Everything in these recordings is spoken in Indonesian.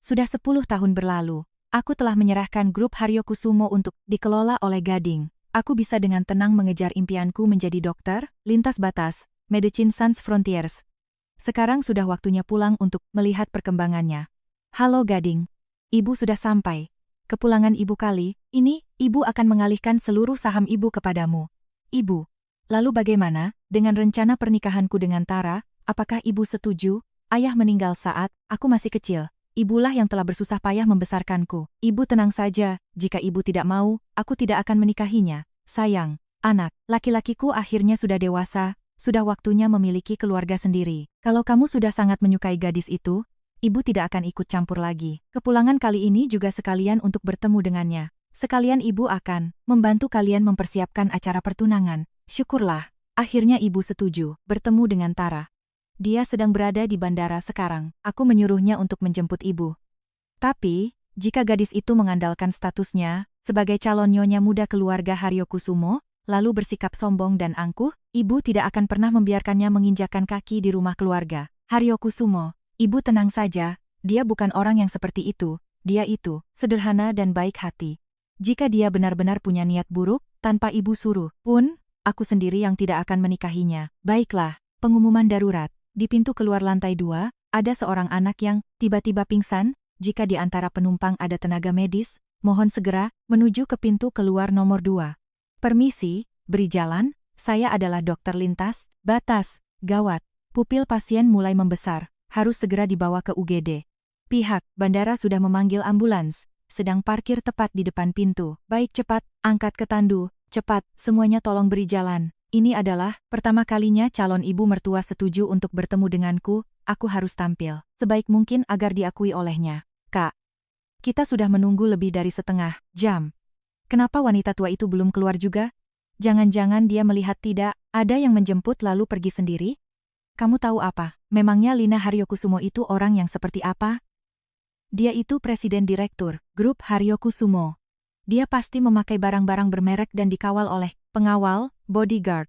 Sudah 10 tahun berlalu. Aku telah menyerahkan grup Haryokusumo untuk dikelola oleh Gading. Aku bisa dengan tenang mengejar impianku menjadi dokter, lintas batas, Medicine Sans Frontiers. Sekarang sudah waktunya pulang untuk melihat perkembangannya. Halo Gading. Ibu sudah sampai. Kepulangan ibu kali ini, ibu akan mengalihkan seluruh saham ibu kepadamu. Ibu. Lalu bagaimana dengan rencana pernikahanku dengan Tara? Apakah ibu setuju? Ayah meninggal saat aku masih kecil. Ibulah yang telah bersusah payah membesarkanku. Ibu tenang saja, jika ibu tidak mau, aku tidak akan menikahinya. Sayang, anak, laki-lakiku akhirnya sudah dewasa, sudah waktunya memiliki keluarga sendiri. Kalau kamu sudah sangat menyukai gadis itu, ibu tidak akan ikut campur lagi. Kepulangan kali ini juga sekalian untuk bertemu dengannya. Sekalian ibu akan membantu kalian mempersiapkan acara pertunangan. Syukurlah, akhirnya ibu setuju bertemu dengan Tara. Dia sedang berada di bandara sekarang. Aku menyuruhnya untuk menjemput ibu. Tapi, jika gadis itu mengandalkan statusnya sebagai calon nyonya muda keluarga Haryokusumo, lalu bersikap sombong dan angkuh, ibu tidak akan pernah membiarkannya menginjakan kaki di rumah keluarga Haryokusumo. Ibu tenang saja, dia bukan orang yang seperti itu. Dia itu sederhana dan baik hati. Jika dia benar-benar punya niat buruk, tanpa ibu suruh pun, aku sendiri yang tidak akan menikahinya. Baiklah, pengumuman darurat. Di pintu keluar lantai 2, ada seorang anak yang tiba-tiba pingsan. Jika di antara penumpang ada tenaga medis, mohon segera menuju ke pintu keluar nomor 2. Permisi, beri jalan, saya adalah dokter lintas, batas, gawat. Pupil pasien mulai membesar, harus segera dibawa ke UGD. Pihak bandara sudah memanggil ambulans, sedang parkir tepat di depan pintu. Baik cepat, angkat ke tandu, cepat, semuanya tolong beri jalan. Ini adalah pertama kalinya calon ibu mertua setuju untuk bertemu denganku, aku harus tampil sebaik mungkin agar diakui olehnya. Kak, kita sudah menunggu lebih dari setengah jam. Kenapa wanita tua itu belum keluar juga? Jangan-jangan dia melihat tidak ada yang menjemput lalu pergi sendiri? Kamu tahu apa? Memangnya Lina Haryokusumo itu orang yang seperti apa? Dia itu presiden direktur grup Haryokusumo. Dia pasti memakai barang-barang bermerek dan dikawal oleh pengawal, bodyguard.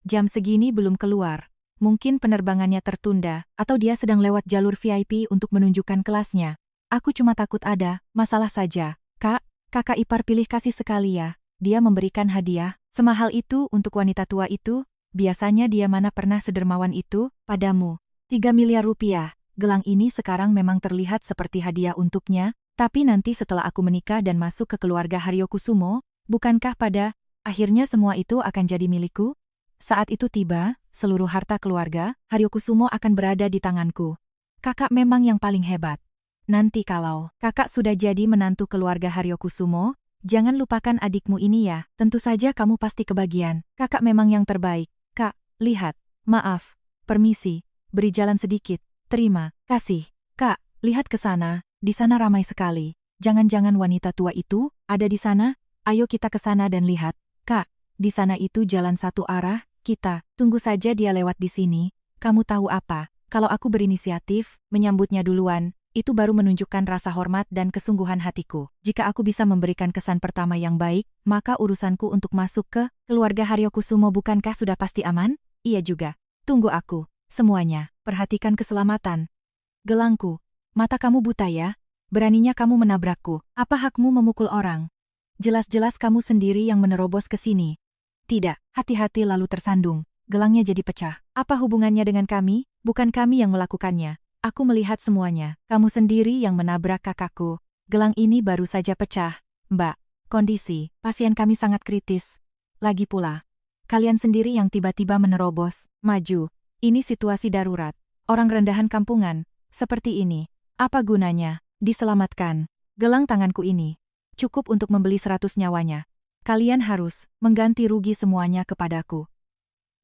Jam segini belum keluar. Mungkin penerbangannya tertunda, atau dia sedang lewat jalur VIP untuk menunjukkan kelasnya. Aku cuma takut ada masalah saja. Kak, kakak ipar pilih kasih sekali ya. Dia memberikan hadiah semahal itu untuk wanita tua itu. Biasanya dia mana pernah sedermawan itu padamu. 3 miliar rupiah. Gelang ini sekarang memang terlihat seperti hadiah untuknya, tapi nanti setelah aku menikah dan masuk ke keluarga Haryokusumo, bukankah pada akhirnya semua itu akan jadi milikku? Saat itu tiba, seluruh harta keluarga Haryokusumo akan berada di tanganku. Kakak memang yang paling hebat. Nanti kalau kakak sudah jadi menantu keluarga Haryokusumo, jangan lupakan adikmu ini ya. Tentu saja kamu pasti kebagian. Kakak memang yang terbaik. Kak, lihat. Maaf. Permisi. Beri jalan sedikit. Terima kasih. Kak, lihat ke sana. Di sana ramai sekali. Jangan-jangan wanita tua itu ada di sana? Ayo kita ke sana dan lihat. Kak, di sana itu jalan satu arah. Kita tunggu saja dia lewat di sini. Kamu tahu apa? Kalau aku berinisiatif, menyambutnya duluan, itu baru menunjukkan rasa hormat dan kesungguhan hatiku. Jika aku bisa memberikan kesan pertama yang baik, maka urusanku untuk masuk ke keluarga Haryokusumo bukankah sudah pasti aman? Iya juga. Tunggu aku. Semuanya, perhatikan keselamatan. Gelangku, mata kamu buta ya? Beraninya kamu menabrakku. Apa hakmu memukul orang? Jelas-jelas kamu sendiri yang menerobos ke sini. Tidak, hati-hati lalu tersandung. Gelangnya jadi pecah. Apa hubungannya dengan kami? Bukan kami yang melakukannya. Aku melihat semuanya. Kamu sendiri yang menabrak kakakku. Gelang ini baru saja pecah. Mbak, kondisi pasien kami sangat kritis. Lagi pula, kalian sendiri yang tiba-tiba menerobos, maju. Ini situasi darurat. Orang rendahan kampungan, seperti ini. Apa gunanya? Diselamatkan. Gelang tanganku ini cukup untuk membeli 100 nyawanya. Kalian harus mengganti rugi semuanya kepadaku.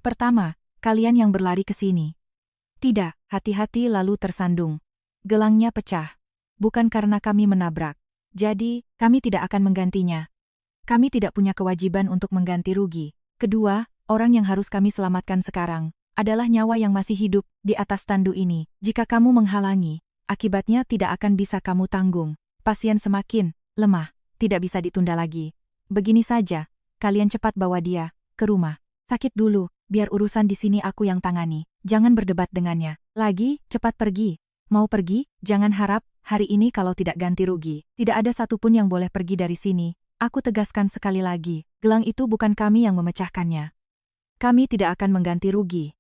Pertama, kalian yang berlari ke sini. Tidak, hati-hati lalu tersandung. Gelangnya pecah. Bukan karena kami menabrak. Jadi, kami tidak akan menggantinya. Kami tidak punya kewajiban untuk mengganti rugi. Kedua, orang yang harus kami selamatkan sekarang adalah nyawa yang masih hidup di atas tandu ini. Jika kamu menghalangi, akibatnya tidak akan bisa kamu tanggung. Pasien semakin lemah, tidak bisa ditunda lagi. Begini saja, kalian cepat bawa dia ke rumah. Sakit dulu, biar urusan di sini aku yang tangani. Jangan berdebat dengannya. Lagi, cepat pergi. Mau pergi, jangan harap hari ini kalau tidak ganti rugi, tidak ada satupun yang boleh pergi dari sini. Aku tegaskan sekali lagi, gelang itu bukan kami yang memecahkannya. Kami tidak akan mengganti rugi.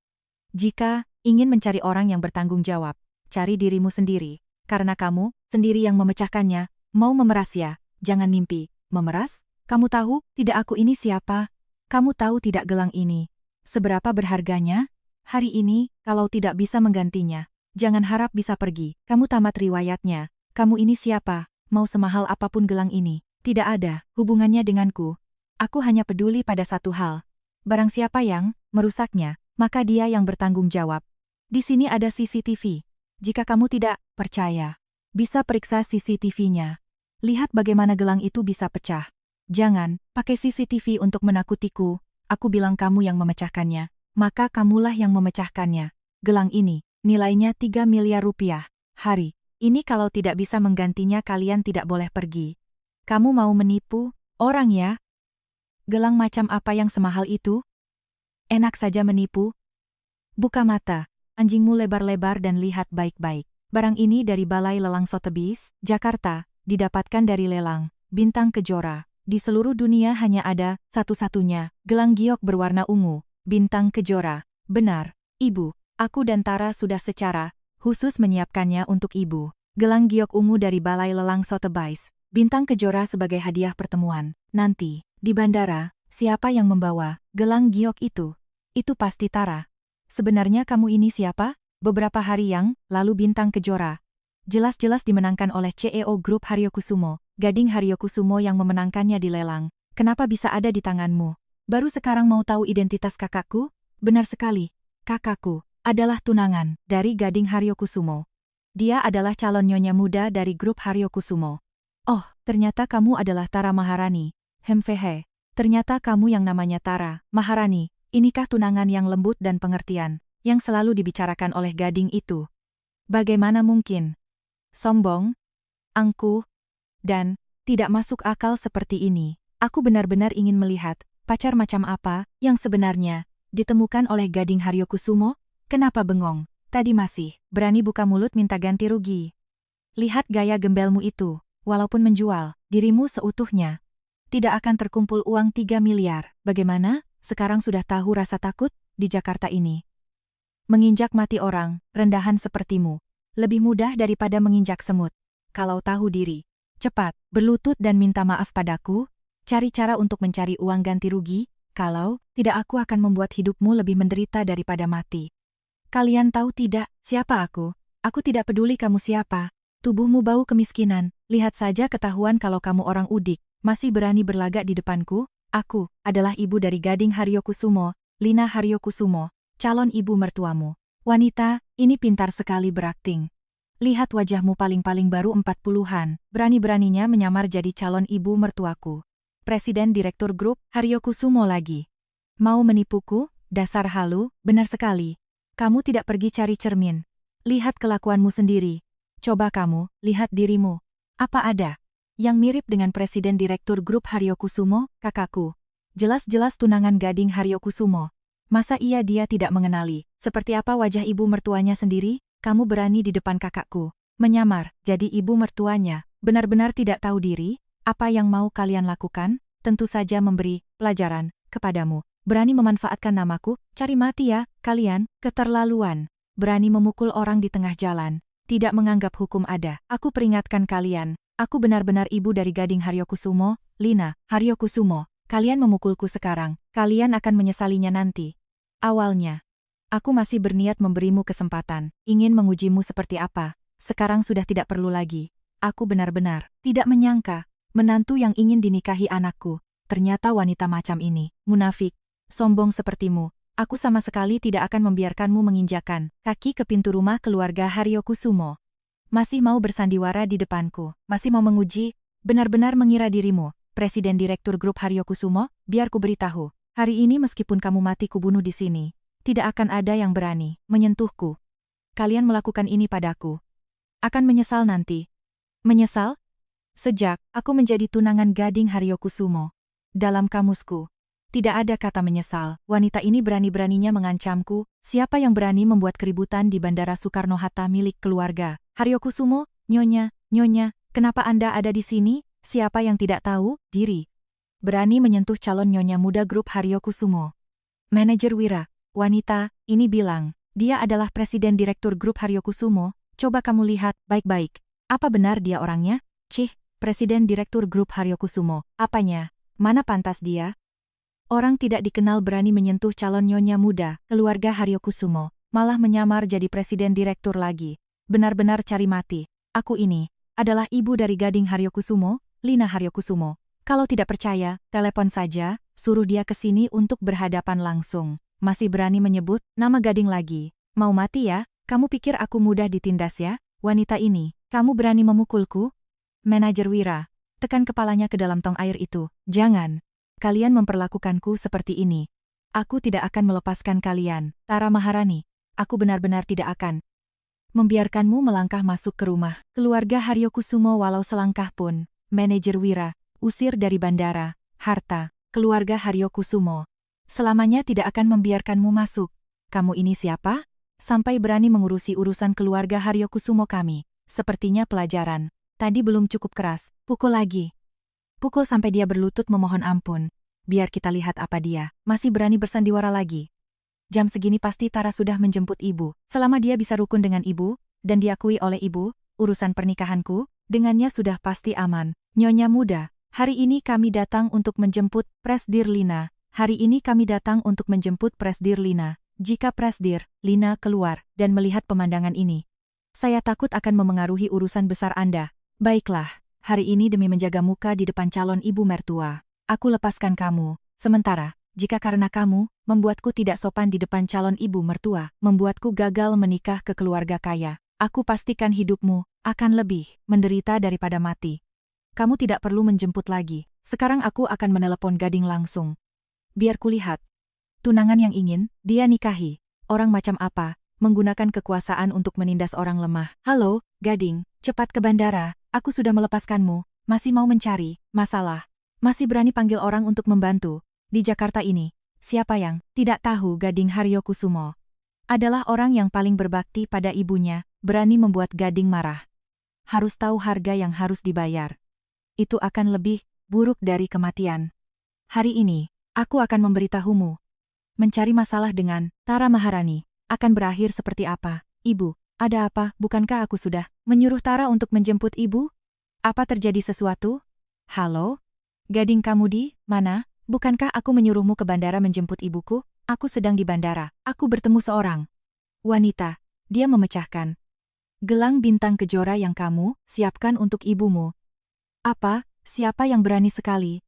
Jika ingin mencari orang yang bertanggung jawab, cari dirimu sendiri. Karena kamu sendiri yang memecahkannya, mau memeras ya, jangan mimpi. Memeras? Kamu tahu tidak aku ini siapa? Kamu tahu tidak gelang ini seberapa berharganya? Hari ini, kalau tidak bisa menggantinya, jangan harap bisa pergi. Kamu tamat riwayatnya. Kamu ini siapa? Mau semahal apapun gelang ini, tidak ada hubungannya denganku. Aku hanya peduli pada satu hal. Barang siapa yang merusaknya, maka dia yang bertanggung jawab. Di sini ada CCTV. Jika kamu tidak percaya, bisa periksa CCTV-nya. Lihat bagaimana gelang itu bisa pecah. Jangan pakai CCTV untuk menakutiku. Aku bilang kamu yang memecahkannya, maka kamulah yang memecahkannya. Gelang ini, nilainya 3 miliar rupiah. Hari ini kalau tidak bisa menggantinya kalian tidak boleh pergi. Kamu mau menipu orang ya? Gelang macam apa yang semahal itu? Enak saja menipu. Buka mata, anjingmu lebar-lebar dan lihat baik-baik. Barang ini dari Balai Lelang Sotheby's, Jakarta, didapatkan dari lelang Bintang Kejora. Di seluruh dunia hanya ada satu-satunya gelang giok berwarna ungu, Bintang Kejora. Benar, Ibu, aku dan Tara sudah secara khusus menyiapkannya untuk Ibu. Gelang giok ungu dari Balai Lelang Sotheby's, Bintang Kejora sebagai hadiah pertemuan. Nanti, di bandara, siapa yang membawa gelang giok itu? Itu pasti Tara. Sebenarnya kamu ini siapa? Beberapa hari yang lalu Bintang Kejora jelas-jelas dimenangkan oleh CEO Grup Haryokusumo, Gading Haryokusumo yang memenangkannya di lelang. Kenapa bisa ada di tanganmu? Baru sekarang mau tahu identitas kakakku? Benar sekali, kakakku adalah tunangan dari Gading Haryokusumo. Dia adalah calon nyonya muda dari Grup Haryokusumo. Oh, ternyata kamu adalah Tara Maharani. Hemfehe, ternyata kamu yang namanya Tara Maharani. Inikah tunangan yang lembut dan pengertian yang selalu dibicarakan oleh Gading itu? Bagaimana mungkin? Sombong, angkuh, dan tidak masuk akal seperti ini. Aku benar-benar ingin melihat pacar macam apa yang sebenarnya ditemukan oleh Gading Haryokusumo. Kenapa bengong? Tadi masih berani buka mulut minta ganti rugi. Lihat gaya gembelmu itu, walaupun menjual dirimu seutuhnya, tidak akan terkumpul uang 3 miliar. Bagaimana? Sekarang sudah tahu rasa takut di Jakarta ini. Menginjak mati orang, rendahan sepertimu, lebih mudah daripada menginjak semut. Kalau tahu diri, cepat berlutut dan minta maaf padaku. Cari cara untuk mencari uang ganti rugi. Kalau tidak, aku akan membuat hidupmu lebih menderita daripada mati. Kalian tahu tidak siapa aku? Aku tidak peduli kamu siapa. Tubuhmu bau kemiskinan. Lihat saja ketahuan kalau kamu orang udik. Masih berani berlagak di depanku? Aku adalah ibu dari Gading Haryokusumo, Lina Haryokusumo, calon ibu mertuamu. Wanita, ini pintar sekali berakting. Lihat wajahmu paling-paling baru 40-an, berani-beraninya menyamar jadi calon ibu mertuaku. Presiden Direktur Grup Haryokusumo lagi. Mau menipuku? Dasar halu, benar sekali. Kamu tidak pergi cari cermin. Lihat kelakuanmu sendiri. Coba kamu, lihat dirimu. Apa ada yang mirip dengan Presiden Direktur Grup Haryokusumo, kakakku? Jelas-jelas tunangan Gading Haryokusumo. Masa dia tidak mengenali seperti apa wajah ibu mertuanya sendiri? Kamu berani di depan kakakku menyamar jadi ibu mertuanya. Benar-benar tidak tahu diri. Apa yang mau kalian lakukan? Tentu saja memberi pelajaran kepadamu. Berani memanfaatkan namaku? Cari mati ya, kalian. Keterlaluan. Berani memukul orang di tengah jalan. Tidak menganggap hukum ada. Aku peringatkan kalian. Aku benar-benar ibu dari Gading Haryokusumo, Lina Haryokusumo. Kalian memukulku sekarang. Kalian akan menyesalinya nanti. Awalnya, aku masih berniat memberimu kesempatan, ingin mengujimu seperti apa. Sekarang sudah tidak perlu lagi. Aku benar-benar tidak menyangka, menantu yang ingin dinikahi anakku, ternyata wanita macam ini, munafik, sombong sepertimu. Aku sama sekali tidak akan membiarkanmu menginjakan kaki ke pintu rumah keluarga Haryokusumo. Masih mau bersandiwara di depanku, masih mau menguji, benar-benar mengira dirimu Presiden Direktur Grup Haryokusumo. Biar ku beritahu, hari ini meskipun kamu mati kubunuh di sini, tidak akan ada yang berani menyentuhku. Kalian melakukan ini padaku akan menyesal nanti. Menyesal? Sejak aku menjadi tunangan Gading Haryokusumo, dalam kamusku tidak ada kata menyesal. Wanita ini berani-beraninya mengancamku. Siapa yang berani membuat keributan di Bandara Soekarno-Hatta milik keluarga Haryokusumo? Nyonya Nyonya, kenapa Anda ada di sini? Siapa yang tidak tahu diri berani menyentuh calon nyonya muda grup Haryokusumo? Manajer Wira, wanita, ini bilang, dia adalah presiden direktur grup Haryokusumo. Coba kamu lihat baik-baik. Apa benar dia orangnya? Cih, presiden direktur grup Haryokusumo. Apanya? Mana pantas dia? Orang tidak dikenal berani menyentuh calon nyonya muda, keluarga Haryokusumo, malah menyamar jadi presiden direktur lagi. Benar-benar cari mati. Aku ini adalah ibu dari Gading Haryokusumo, Lina Haryokusumo. Kalau tidak percaya, telepon saja, suruh dia ke sini untuk berhadapan langsung. Masih berani menyebut nama Gading lagi. Mau mati ya? Kamu pikir aku mudah ditindas ya? Wanita ini, kamu berani memukulku? Manajer Wira, tekan kepalanya ke dalam tong air itu. Jangan. Kalian memperlakukanku seperti ini. Aku tidak akan melepaskan kalian, Tara Maharani. Aku benar-benar tidak akan membiarkanmu melangkah masuk ke rumah keluarga Haryokusumo walau selangkah pun. Manajer Wira, usir dari bandara, harta, keluarga Haryokusumo. Selamanya tidak akan membiarkanmu masuk. Kamu ini siapa? Sampai berani mengurusi urusan keluarga Haryokusumo kami. Sepertinya pelajaran. Tadi belum cukup keras, pukul lagi. Pukul sampai dia berlutut memohon ampun. Biar kita lihat apa dia masih berani bersandiwara lagi. Jam segini pasti Tara sudah menjemput ibu. Selama dia bisa rukun dengan ibu, dan diakui oleh ibu, urusan pernikahanku, dengannya sudah pasti aman. Nyonya muda, hari ini kami datang untuk menjemput Presdir Lina. Hari ini kami datang untuk menjemput Presdir Lina. Jika Presdir Lina keluar dan melihat pemandangan ini, saya takut akan memengaruhi urusan besar Anda. Baiklah. Hari ini demi menjaga muka di depan calon ibu mertua, aku lepaskan kamu. Sementara, jika karena kamu, membuatku tidak sopan di depan calon ibu mertua, membuatku gagal menikah ke keluarga kaya, aku pastikan hidupmu akan lebih menderita daripada mati. Kamu tidak perlu menjemput lagi. Sekarang aku akan menelepon Gading langsung. Biar kulihat. Tunangan yang ingin dia nikahi. Orang macam apa, menggunakan kekuasaan untuk menindas orang lemah. Halo, Gading, cepat ke bandara. Aku sudah melepaskanmu, masih mau mencari masalah. Masih berani panggil orang untuk membantu. Di Jakarta ini, siapa yang tidak tahu Gading Haryokusumo? Adalah orang yang paling berbakti pada ibunya, berani membuat Gading marah. Harus tahu harga yang harus dibayar. Itu akan lebih buruk dari kematian. Hari ini, aku akan memberitahumu. Mencari masalah dengan Tara Maharani akan berakhir seperti apa? Ibu. Ada apa? Bukankah aku sudah menyuruh Tara untuk menjemput ibu? Apa terjadi sesuatu? Halo? Gading kamu di mana? Bukankah aku menyuruhmu ke bandara menjemput ibuku? Aku sedang di bandara. Aku bertemu seorang wanita. Dia memecahkan gelang bintang kejora yang kamu siapkan untuk ibumu. Apa? Siapa yang berani sekali?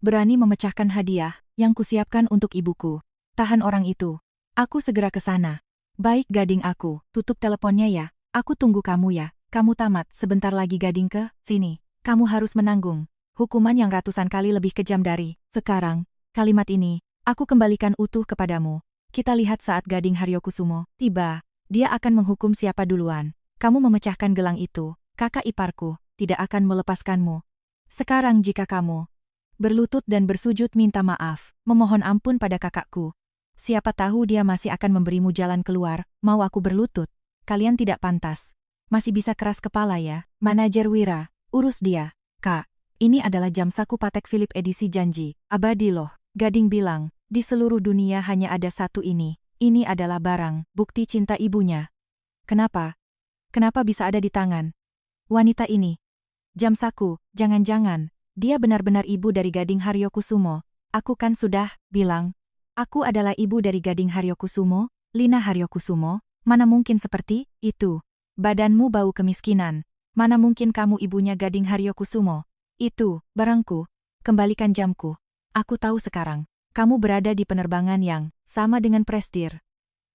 Berani memecahkan hadiah yang kusiapkan untuk ibuku. Tahan orang itu. Aku segera ke sana. Baik Gading aku, tutup teleponnya ya. Aku tunggu kamu ya. Kamu tamat sebentar lagi Gading ke sini. Kamu harus menanggung hukuman yang ratusan kali lebih kejam dari sekarang. Kalimat ini, aku kembalikan utuh kepadamu. Kita lihat saat Gading Haryokusumo tiba. Dia akan menghukum siapa duluan. Kamu memecahkan gelang itu. Kakak iparku tidak akan melepaskanmu. Sekarang jika kamu berlutut dan bersujud minta maaf, memohon ampun pada kakakku. Siapa tahu dia masih akan memberimu jalan keluar, mau aku berlutut. Kalian tidak pantas. Masih bisa keras kepala ya, Manajer Wira. Urus dia. Kak, ini adalah jam saku Patek Philip edisi janji. Abadi loh. Gading bilang, di seluruh dunia hanya ada satu ini. Ini adalah barang, bukti cinta ibunya. Kenapa? Kenapa bisa ada di tangan wanita ini? Jam saku, jangan-jangan, dia benar-benar ibu dari Gading Haryokusumo. Aku kan sudah bilang. Aku adalah ibu dari Gading Haryokusumo, Lina Haryokusumo. Mana mungkin seperti itu? Badanmu bau kemiskinan. Mana mungkin kamu ibunya Gading Haryokusumo? Itu, barangku. Kembalikan jamku. Aku tahu sekarang. Kamu berada di penerbangan yang sama dengan Presdir.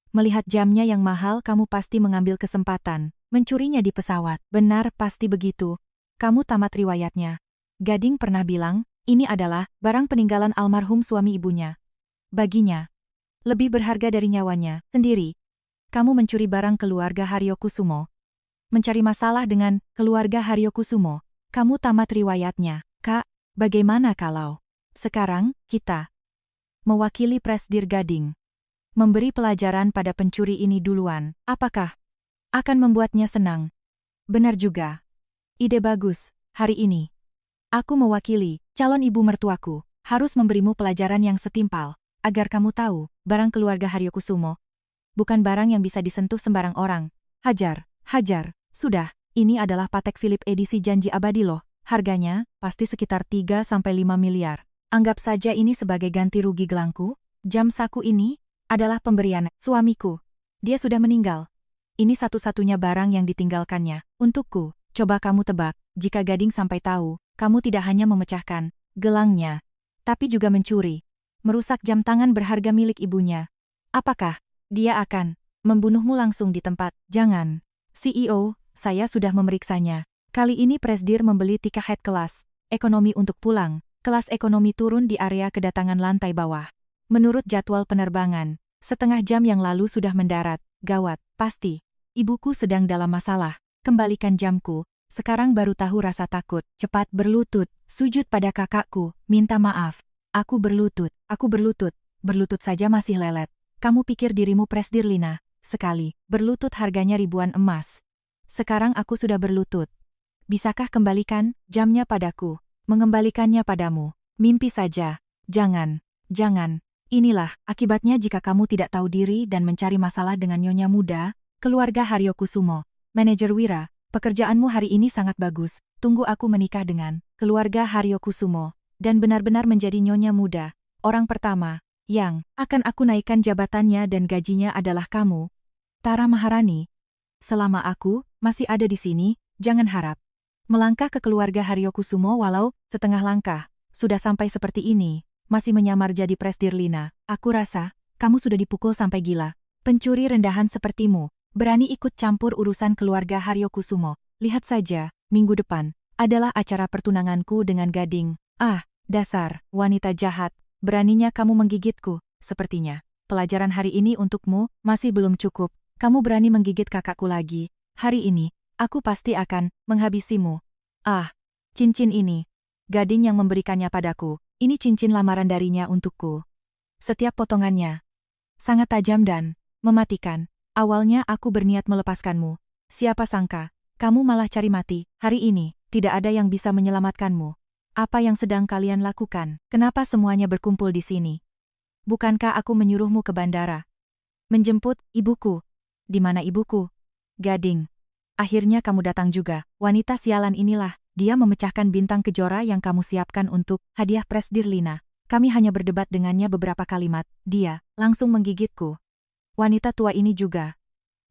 Melihat jamnya yang mahal, kamu pasti mengambil kesempatan mencurinya di pesawat. Benar, pasti begitu. Kamu tamat riwayatnya. Gading pernah bilang, ini adalah barang peninggalan almarhum suami ibunya. Baginya, lebih berharga dari nyawanya sendiri. Kamu mencuri barang keluarga Haryokusumo. Mencari masalah dengan keluarga Haryokusumo. Kamu tamat riwayatnya. Kak, bagaimana kalau sekarang kita mewakili Presdir Gading memberi pelajaran pada pencuri ini duluan? Apakah akan membuatnya senang? Benar juga. Ide bagus, hari ini. Aku mewakili, calon ibu mertuaku, harus memberimu pelajaran yang setimpal, agar kamu tahu, barang keluarga Haryokusumo bukan barang yang bisa disentuh sembarang orang. Hajar, hajar, sudah, ini adalah Patek Philippe edisi janji abadi loh. Harganya, pasti sekitar 3-5 miliar. Anggap saja ini sebagai ganti rugi gelangku. Jam saku ini adalah pemberian suamiku. Dia sudah meninggal. Ini satu-satunya barang yang ditinggalkannya. Untukku, coba kamu tebak, jika Gading sampai tahu, kamu tidak hanya memecahkan gelangnya, tapi juga mencuri, merusak jam tangan berharga milik ibunya. Apakah dia akan membunuhmu langsung di tempat? Jangan. CEO, saya sudah memeriksanya. Kali ini Presdir membeli tiket kelas ekonomi untuk pulang. Kelas ekonomi turun di area kedatangan lantai bawah. Menurut jadwal penerbangan, setengah jam yang lalu sudah mendarat. Gawat, pasti. Ibuku sedang dalam masalah. Kembalikan jamku. Sekarang baru tahu rasa takut. Cepat berlutut, sujud pada kakakku, minta maaf. Aku berlutut. Berlutut saja masih lelet. Kamu pikir dirimu Presdir Lina? Sekali, berlutut harganya ribuan emas. Sekarang aku sudah berlutut. Bisakah kembalikan jamnya padaku? Mengembalikannya padamu. Mimpi saja. Jangan. Inilah akibatnya jika kamu tidak tahu diri dan mencari masalah dengan nyonya muda, keluarga Haryokusumo. Manajer Wira, pekerjaanmu hari ini sangat bagus. Tunggu aku menikah dengan keluarga Haryokusumo dan benar-benar menjadi nyonya muda. Orang pertama yang akan aku naikkan jabatannya dan gajinya adalah kamu, Tara Maharani. Selama aku masih ada di sini, jangan harap melangkah ke keluarga Haryokusumo walau setengah langkah. Sudah sampai seperti ini, masih menyamar jadi Presdir Lina. Aku rasa, kamu sudah dipukul sampai gila. Pencuri rendahan sepertimu, berani ikut campur urusan keluarga Haryokusumo. Lihat saja, minggu depan adalah acara pertunanganku dengan Gading. Ah, dasar wanita jahat, beraninya kamu menggigitku. Sepertinya, pelajaran hari ini untukmu masih belum cukup. Kamu berani menggigit kakakku lagi. Hari ini, aku pasti akan menghabisimu. Ah, cincin ini. Gading yang memberikannya padaku. Ini cincin lamaran darinya untukku. Setiap potongannya sangat tajam dan mematikan. Awalnya aku berniat melepaskanmu. Siapa sangka, kamu malah cari mati. Hari ini, tidak ada yang bisa menyelamatkanmu. Apa yang sedang kalian lakukan? Kenapa semuanya berkumpul di sini? Bukankah aku menyuruhmu ke bandara? Menjemput ibuku. Di mana ibuku? Gading. Akhirnya kamu datang juga. Wanita sialan inilah, dia memecahkan bintang kejora yang kamu siapkan untuk hadiah Presdir Lina. Kami hanya berdebat dengannya beberapa kalimat. Dia langsung menggigitku. Wanita tua ini juga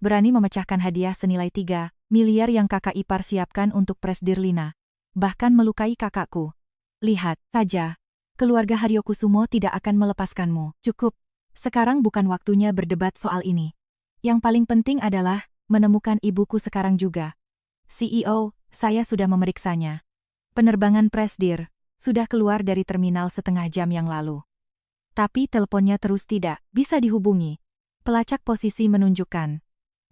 berani memecahkan hadiah senilai 3 miliar yang kakak ipar siapkan untuk Presdir Lina. Bahkan melukai kakakku. Lihat saja, keluarga Haryokusumo tidak akan melepaskanmu. Cukup. Sekarang bukan waktunya berdebat soal ini. Yang paling penting adalah menemukan ibuku sekarang juga. CEO, saya sudah memeriksanya. Penerbangan Presdir sudah keluar dari terminal setengah jam yang lalu. Tapi teleponnya terus tidak bisa dihubungi. Pelacak posisi menunjukkan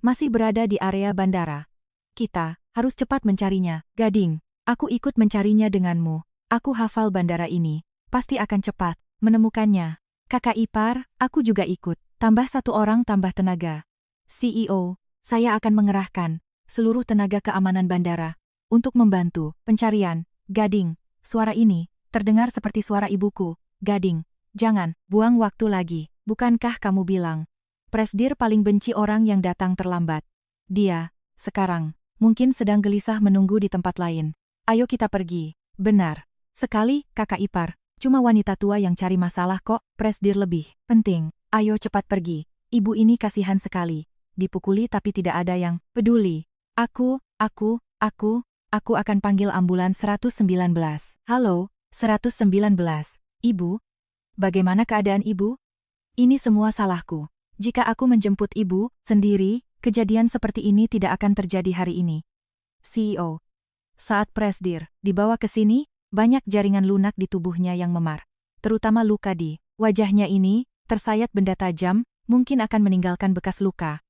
masih berada di area bandara. Kita harus cepat mencarinya. Gading, aku ikut mencarinya denganmu. Aku hafal bandara ini. Pasti akan cepat menemukannya. Kakak ipar, aku juga ikut. Tambah satu orang tambah tenaga. CEO, saya akan mengerahkan seluruh tenaga keamanan bandara untuk membantu pencarian. Gading, suara ini terdengar seperti suara ibuku. Gading, jangan buang waktu lagi. Bukankah kamu bilang Presdir paling benci orang yang datang terlambat? Dia sekarang mungkin sedang gelisah menunggu di tempat lain. Ayo kita pergi. Benar sekali, kakak ipar. Cuma wanita tua yang cari masalah kok. Presdir lebih penting. Ayo cepat pergi. Ibu ini kasihan sekali. Dipukuli tapi tidak ada yang peduli. Aku akan panggil ambulans 119. Halo, 119. Ibu? Bagaimana keadaan ibu? Ini semua salahku. Jika aku menjemput ibu sendiri, kejadian seperti ini tidak akan terjadi hari ini. CEO. Saat Presdir dibawa ke sini, banyak jaringan lunak di tubuhnya yang memar. Terutama luka di wajahnya ini, tersayat benda tajam, mungkin akan meninggalkan bekas luka.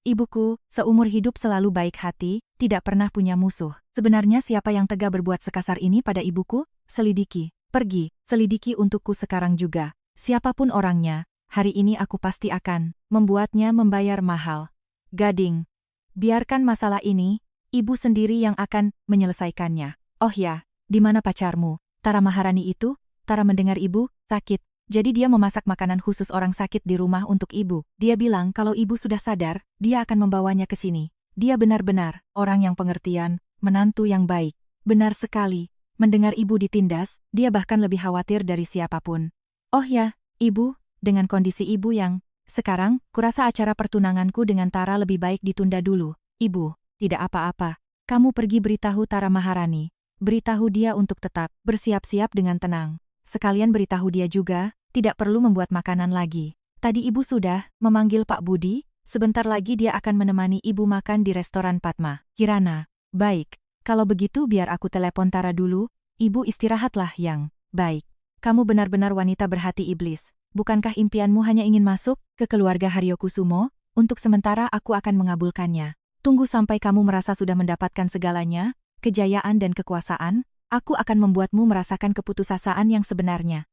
Ibuku, seumur hidup selalu baik hati, tidak pernah punya musuh. Sebenarnya siapa yang tega berbuat sekasar ini pada ibuku? Selidiki. Pergi, selidiki untukku sekarang juga. Siapapun orangnya, hari ini aku pasti akan membuatnya membayar mahal. Gading. Biarkan masalah ini ibu sendiri yang akan menyelesaikannya. Oh ya, di mana pacarmu? Tara Maharani itu? Tara mendengar ibu sakit. Jadi dia memasak makanan khusus orang sakit di rumah untuk ibu. Dia bilang kalau ibu sudah sadar, dia akan membawanya ke sini. Dia benar-benar orang yang pengertian, menantu yang baik. Benar sekali. Mendengar ibu ditindas, dia bahkan lebih khawatir dari siapapun. Oh ya, ibu, dengan kondisi ibu yang sekarang, kurasa acara pertunanganku dengan Tara lebih baik ditunda dulu. Ibu, tidak apa-apa. Kamu pergi beritahu Tara Maharani. Beritahu dia untuk tetap bersiap-siap dengan tenang. Sekalian beritahu dia juga, tidak perlu membuat makanan lagi. Tadi ibu sudah memanggil Pak Budi, sebentar lagi dia akan menemani ibu makan di restoran Padma Kirana. Baik, kalau begitu biar aku telepon Tara dulu, ibu istirahatlah yang baik. Kamu benar-benar wanita berhati iblis. Bukankah impianmu hanya ingin masuk ke keluarga Haryokusumo? Untuk sementara aku akan mengabulkannya. Tunggu sampai kamu merasa sudah mendapatkan segalanya, kejayaan dan kekuasaan, aku akan membuatmu merasakan keputusasaan yang sebenarnya.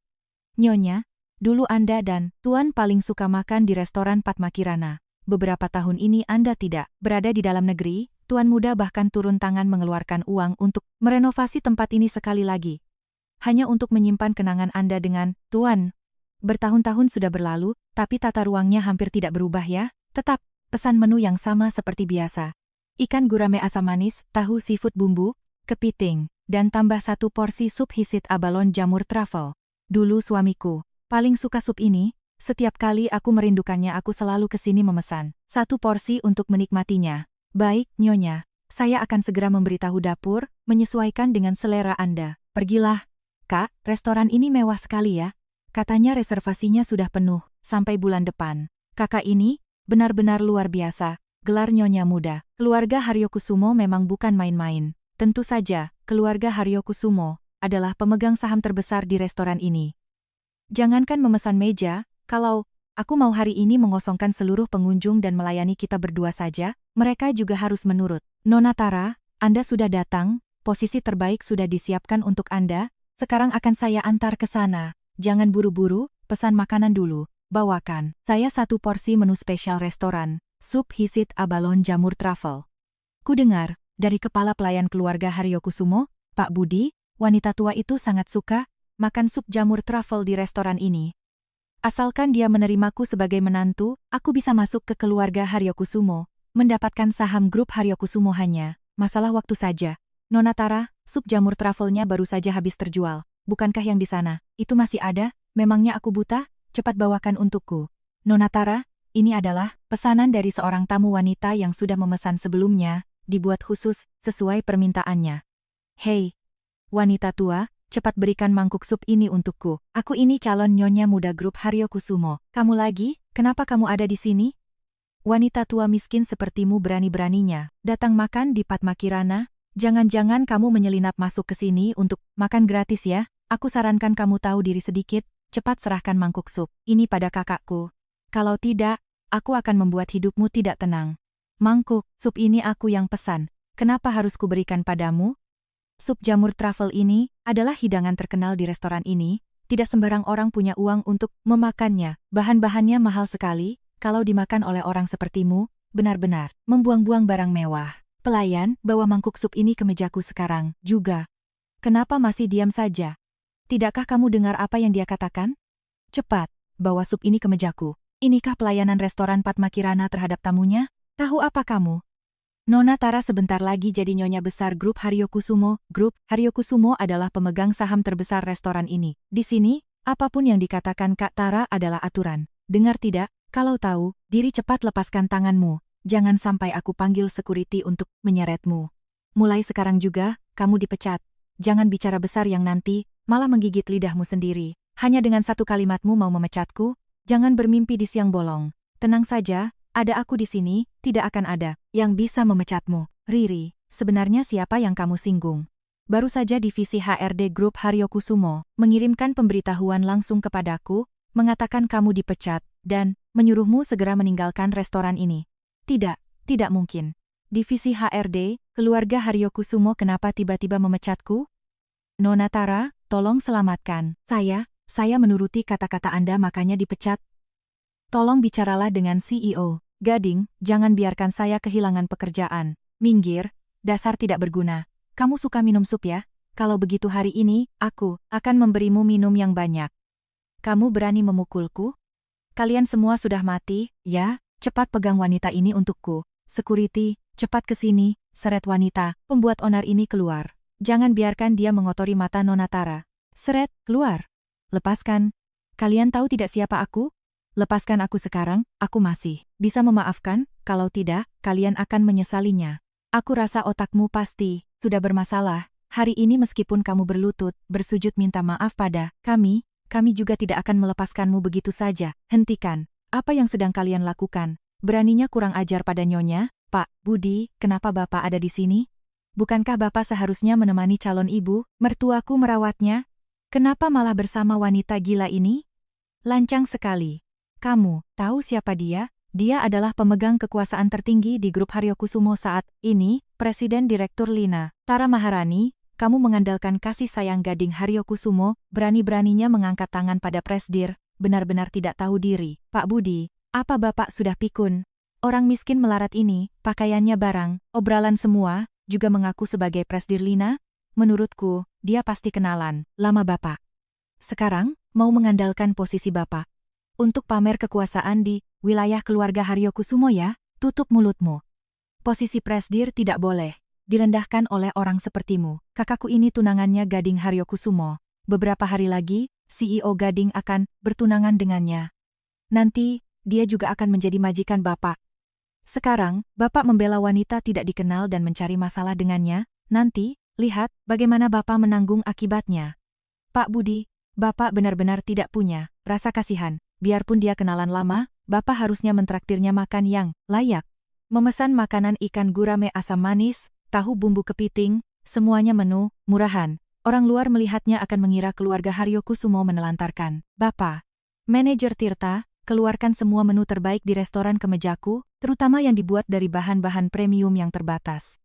Nyonya, dulu Anda dan Tuan paling suka makan di restoran Padma Kirana. Beberapa tahun ini Anda tidak berada di dalam negeri, Tuan muda bahkan turun tangan mengeluarkan uang untuk merenovasi tempat ini sekali lagi. Hanya untuk menyimpan kenangan Anda dengan Tuan. Bertahun-tahun sudah berlalu, tapi tata ruangnya hampir tidak berubah ya. Tetap, pesan menu yang sama seperti biasa. Ikan gurame asam manis, tahu seafood bumbu, kepiting, dan tambah 1 porsi sup hisit abalon jamur truffle. Dulu suamiku paling suka sup ini, setiap kali aku merindukannya aku selalu ke sini memesan 1 porsi untuk menikmatinya. Baik, Nyonya, saya akan segera memberitahu dapur, menyesuaikan dengan selera Anda. Pergilah. Kak, restoran ini mewah sekali ya. Katanya reservasinya sudah penuh, sampai bulan depan. Kakak ini, benar-benar luar biasa, gelar Nyonya muda. Keluarga Haryokusumo memang bukan main-main. Tentu saja, keluarga Haryokusumo adalah pemegang saham terbesar di restoran ini. Jangankan memesan meja, kalau aku mau hari ini mengosongkan seluruh pengunjung dan melayani kita berdua saja, mereka juga harus menurut. Nona Tara, Anda sudah datang, posisi terbaik sudah disiapkan untuk Anda, sekarang akan saya antar ke sana. Jangan buru-buru, pesan makanan dulu. Bawakan saya 1 porsi menu spesial restoran, sup hisit abalon jamur truffle. Ku dengar, dari kepala pelayan keluarga Haryokusumo, Pak Budi, wanita tua itu sangat suka makan sup jamur truffle di restoran ini. Asalkan dia menerimaku sebagai menantu, aku bisa masuk ke keluarga Haryokusumo, mendapatkan saham grup Haryokusumo hanya masalah waktu saja. Nona Tara, sup jamur truffle-nya baru saja habis terjual. Bukankah yang di sana itu masih ada? Memangnya aku buta? Cepat bawakan untukku. Nona Tara, ini adalah pesanan dari seorang tamu wanita yang sudah memesan sebelumnya, dibuat khusus sesuai permintaannya. Hei, wanita tua, cepat berikan mangkuk sup ini untukku. Aku ini calon nyonya muda grup Haryokusumo. Kamu lagi? Kenapa kamu ada di sini? Wanita tua miskin sepertimu berani-beraninya datang makan di Padma Kirana? Jangan-jangan kamu menyelinap masuk ke sini untuk makan gratis ya? Aku sarankan kamu tahu diri sedikit, cepat serahkan mangkuk sup ini pada kakakku. Kalau tidak, aku akan membuat hidupmu tidak tenang. Mangkuk sup ini aku yang pesan. Kenapa harus kuberikan padamu? Sup jamur truffle ini adalah hidangan terkenal di restoran ini. Tidak sembarang orang punya uang untuk memakannya. Bahan-bahannya mahal sekali. Kalau dimakan oleh orang sepertimu, benar-benar membuang-buang barang mewah. Pelayan, bawa mangkuk sup ini ke mejaku sekarang juga. Kenapa masih diam saja? Tidakkah kamu dengar apa yang dia katakan? Cepat, bawa sup ini ke mejaku. Inikah pelayanan restoran Padma Kirana terhadap tamunya? Tahu apa kamu? Nona Tara sebentar lagi jadi nyonya besar grup Haryokusumo. Grup Haryokusumo adalah pemegang saham terbesar restoran ini. Di sini, apapun yang dikatakan Kak Tara adalah aturan. Dengar tidak? Kalau tahu, diri cepat lepaskan tanganmu. Jangan sampai aku panggil security untuk menyeretmu. Mulai sekarang juga, kamu dipecat. Jangan bicara besar yang nanti malah menggigit lidahmu sendiri. Hanya dengan 1 kalimatmu mau memecatku? Jangan bermimpi di siang bolong. Tenang saja, ada aku di sini, tidak akan ada yang bisa memecatmu. Riri, sebenarnya siapa yang kamu singgung? Baru saja divisi HRD Grup Haryokusumo mengirimkan pemberitahuan langsung kepadaku, mengatakan kamu dipecat, dan menyuruhmu segera meninggalkan restoran ini. Tidak mungkin. Divisi HRD, keluarga Haryokusumo kenapa tiba-tiba memecatku? Nona Tara, tolong selamatkan saya menuruti kata-kata Anda makanya dipecat. Tolong bicaralah dengan CEO. Gading, jangan biarkan saya kehilangan pekerjaan. Minggir, dasar tidak berguna. Kamu suka minum sup ya? Kalau begitu hari ini, aku akan memberimu minum yang banyak. Kamu berani memukulku? Kalian semua sudah mati, ya? Cepat pegang wanita ini untukku. Security, cepat ke sini, seret wanita, pembuat onar ini keluar. Jangan biarkan dia mengotori mata Nona Tara. Seret, keluar. Lepaskan. Kalian tahu tidak siapa aku? Lepaskan aku sekarang, aku masih bisa memaafkan, kalau tidak, kalian akan menyesalinya. Aku rasa otakmu pasti sudah bermasalah. Hari ini meskipun kamu berlutut, bersujud minta maaf pada kami juga tidak akan melepaskanmu begitu saja. Hentikan. Apa yang sedang kalian lakukan? Beraninya kurang ajar pada Nyonya? Pak Budi, kenapa Bapak ada di sini? Bukankah Bapak seharusnya menemani calon ibu, mertuaku merawatnya? Kenapa malah bersama wanita gila ini? Lancang sekali. Kamu tahu siapa dia? Dia adalah pemegang kekuasaan tertinggi di grup Haryokusumo saat ini, Presiden Direktur Lina Tara Maharani. Kamu mengandalkan kasih sayang Gading Haryokusumo, berani-beraninya mengangkat tangan pada Presdir, benar-benar tidak tahu diri. Pak Budi, apa Bapak sudah pikun? Orang miskin melarat ini, pakaiannya barang, obrolan semua, juga mengaku sebagai Presdir Lina? Menurutku, dia pasti kenalan lama Bapak. Sekarang, mau mengandalkan posisi Bapak untuk pamer kekuasaan di wilayah keluarga Haryokusumo ya? Tutup mulutmu. Posisi Presdir tidak boleh direndahkan oleh orang sepertimu. Kakakku ini tunangannya Gading Haryokusumo. Beberapa hari lagi, CEO Gading akan bertunangan dengannya. Nanti, dia juga akan menjadi majikan Bapak. Sekarang, Bapak membela wanita tidak dikenal dan mencari masalah dengannya. Nanti, lihat bagaimana Bapak menanggung akibatnya. Pak Budi, Bapak benar-benar tidak punya rasa kasihan. Biarpun dia kenalan lama, Bapak harusnya mentraktirnya makan yang layak. Memesan makanan ikan gurame asam manis, tahu bumbu kepiting, semuanya menu murahan. Orang luar melihatnya akan mengira keluarga Haryokusumo menelantarkan. Bapak, manajer Tirta, keluarkan semua menu terbaik di restoran ke mejaku, terutama yang dibuat dari bahan-bahan premium yang terbatas.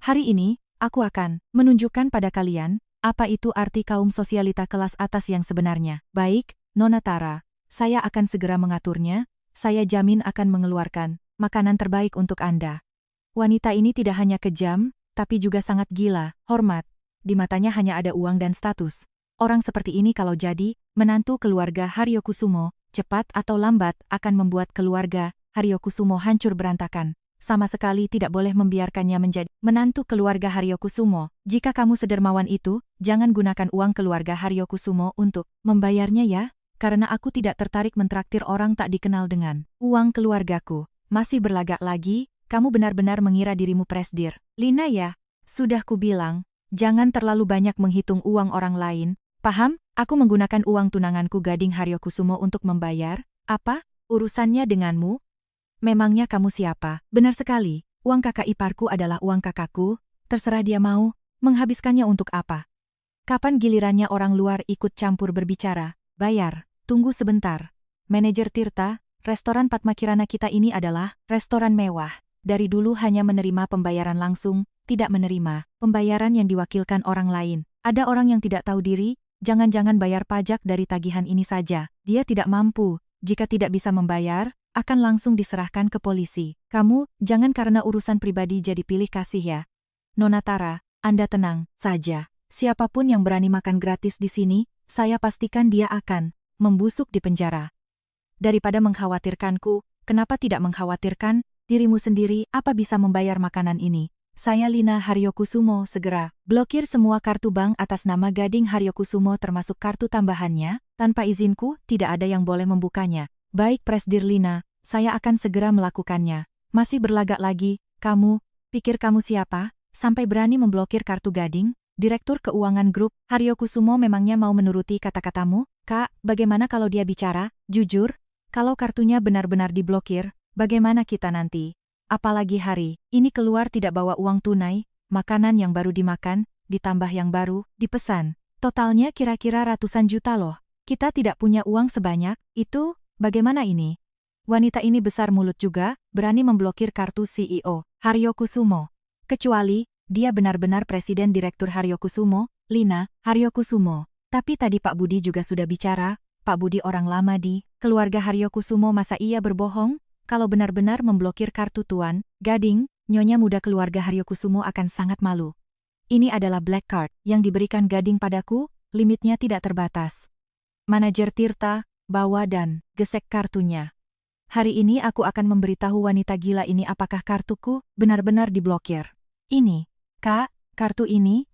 Hari ini, aku akan menunjukkan pada kalian, apa itu arti kaum sosialita kelas atas yang sebenarnya. Baik, Nona Tara, saya akan segera mengaturnya, saya jamin akan mengeluarkan makanan terbaik untuk Anda. Wanita ini tidak hanya kejam, tapi juga sangat gila, hormat. Di matanya hanya ada uang dan status. Orang seperti ini kalau jadi menantu keluarga Haryokusumo, cepat atau lambat akan membuat keluarga Haryokusumo hancur berantakan. Sama sekali tidak boleh membiarkannya menjadi menantu keluarga Haryokusumo. Jika kamu sedermawan itu, jangan gunakan uang keluarga Haryokusumo untuk membayarnya ya, karena aku tidak tertarik mentraktir orang tak dikenal dengan uang keluargaku. Masih berlagak lagi? Kamu benar-benar mengira dirimu Presdir Lina ya? Sudah kubilang, jangan terlalu banyak menghitung uang orang lain. Paham? Aku menggunakan uang tunanganku Gading Haryokusumo untuk membayar. Apa? Urusannya denganmu? Memangnya kamu siapa? Benar sekali, uang kakak iparku adalah uang kakakku. Terserah dia mau menghabiskannya untuk apa. Kapan gilirannya orang luar ikut campur berbicara? Bayar. Tunggu sebentar. Manajer Tirta, restoran Padma Kirana kita ini adalah restoran mewah. Dari dulu hanya menerima pembayaran langsung, tidak menerima pembayaran yang diwakilkan orang lain. Ada orang yang tidak tahu diri, jangan-jangan bayar pajak dari tagihan ini saja. Dia tidak mampu, jika tidak bisa membayar, akan langsung diserahkan ke polisi. Kamu, jangan karena urusan pribadi jadi pilih kasih ya. Nona Tara, Anda tenang saja. Siapapun yang berani makan gratis di sini, saya pastikan dia akan membusuk di penjara. Daripada mengkhawatirkanku, kenapa tidak mengkhawatirkan dirimu sendiri? Apa bisa membayar makanan ini? Saya Lina Haryokusumo, segera blokir semua kartu bank atas nama Gading Haryokusumo termasuk kartu tambahannya. Tanpa izinku, tidak ada yang boleh membukanya. Baik Presdir Lina, saya akan segera melakukannya. Masih berlagak lagi, kamu, pikir kamu siapa? Sampai berani memblokir kartu Gading? Direktur Keuangan Grup Haryokusumo memangnya mau menuruti kata-katamu? Kak, bagaimana kalau dia bicara? Jujur, kalau kartunya benar-benar diblokir, bagaimana kita nanti? Apalagi hari ini keluar tidak bawa uang tunai, makanan yang baru dimakan, ditambah yang baru dipesan. Totalnya kira-kira ratusan juta loh. Kita tidak punya uang sebanyak itu, bagaimana ini? Wanita ini besar mulut juga, berani memblokir kartu CEO Haryokusumo. Kecuali, dia benar-benar Presiden Direktur Haryokusumo, Lina Haryokusumo. Tapi tadi Pak Budi juga sudah bicara, Pak Budi orang lama di keluarga Haryokusumo, masa ia berbohong? Kalau benar-benar memblokir kartu Tuan Gading, Nyonya muda keluarga Haryokusumo akan sangat malu. Ini adalah black card yang diberikan Gading padaku, limitnya tidak terbatas. Manajer Tirta, bawa dan gesek kartunya. Hari ini aku akan memberitahu wanita gila ini apakah kartuku benar-benar diblokir. Ini, Kak, kartu ini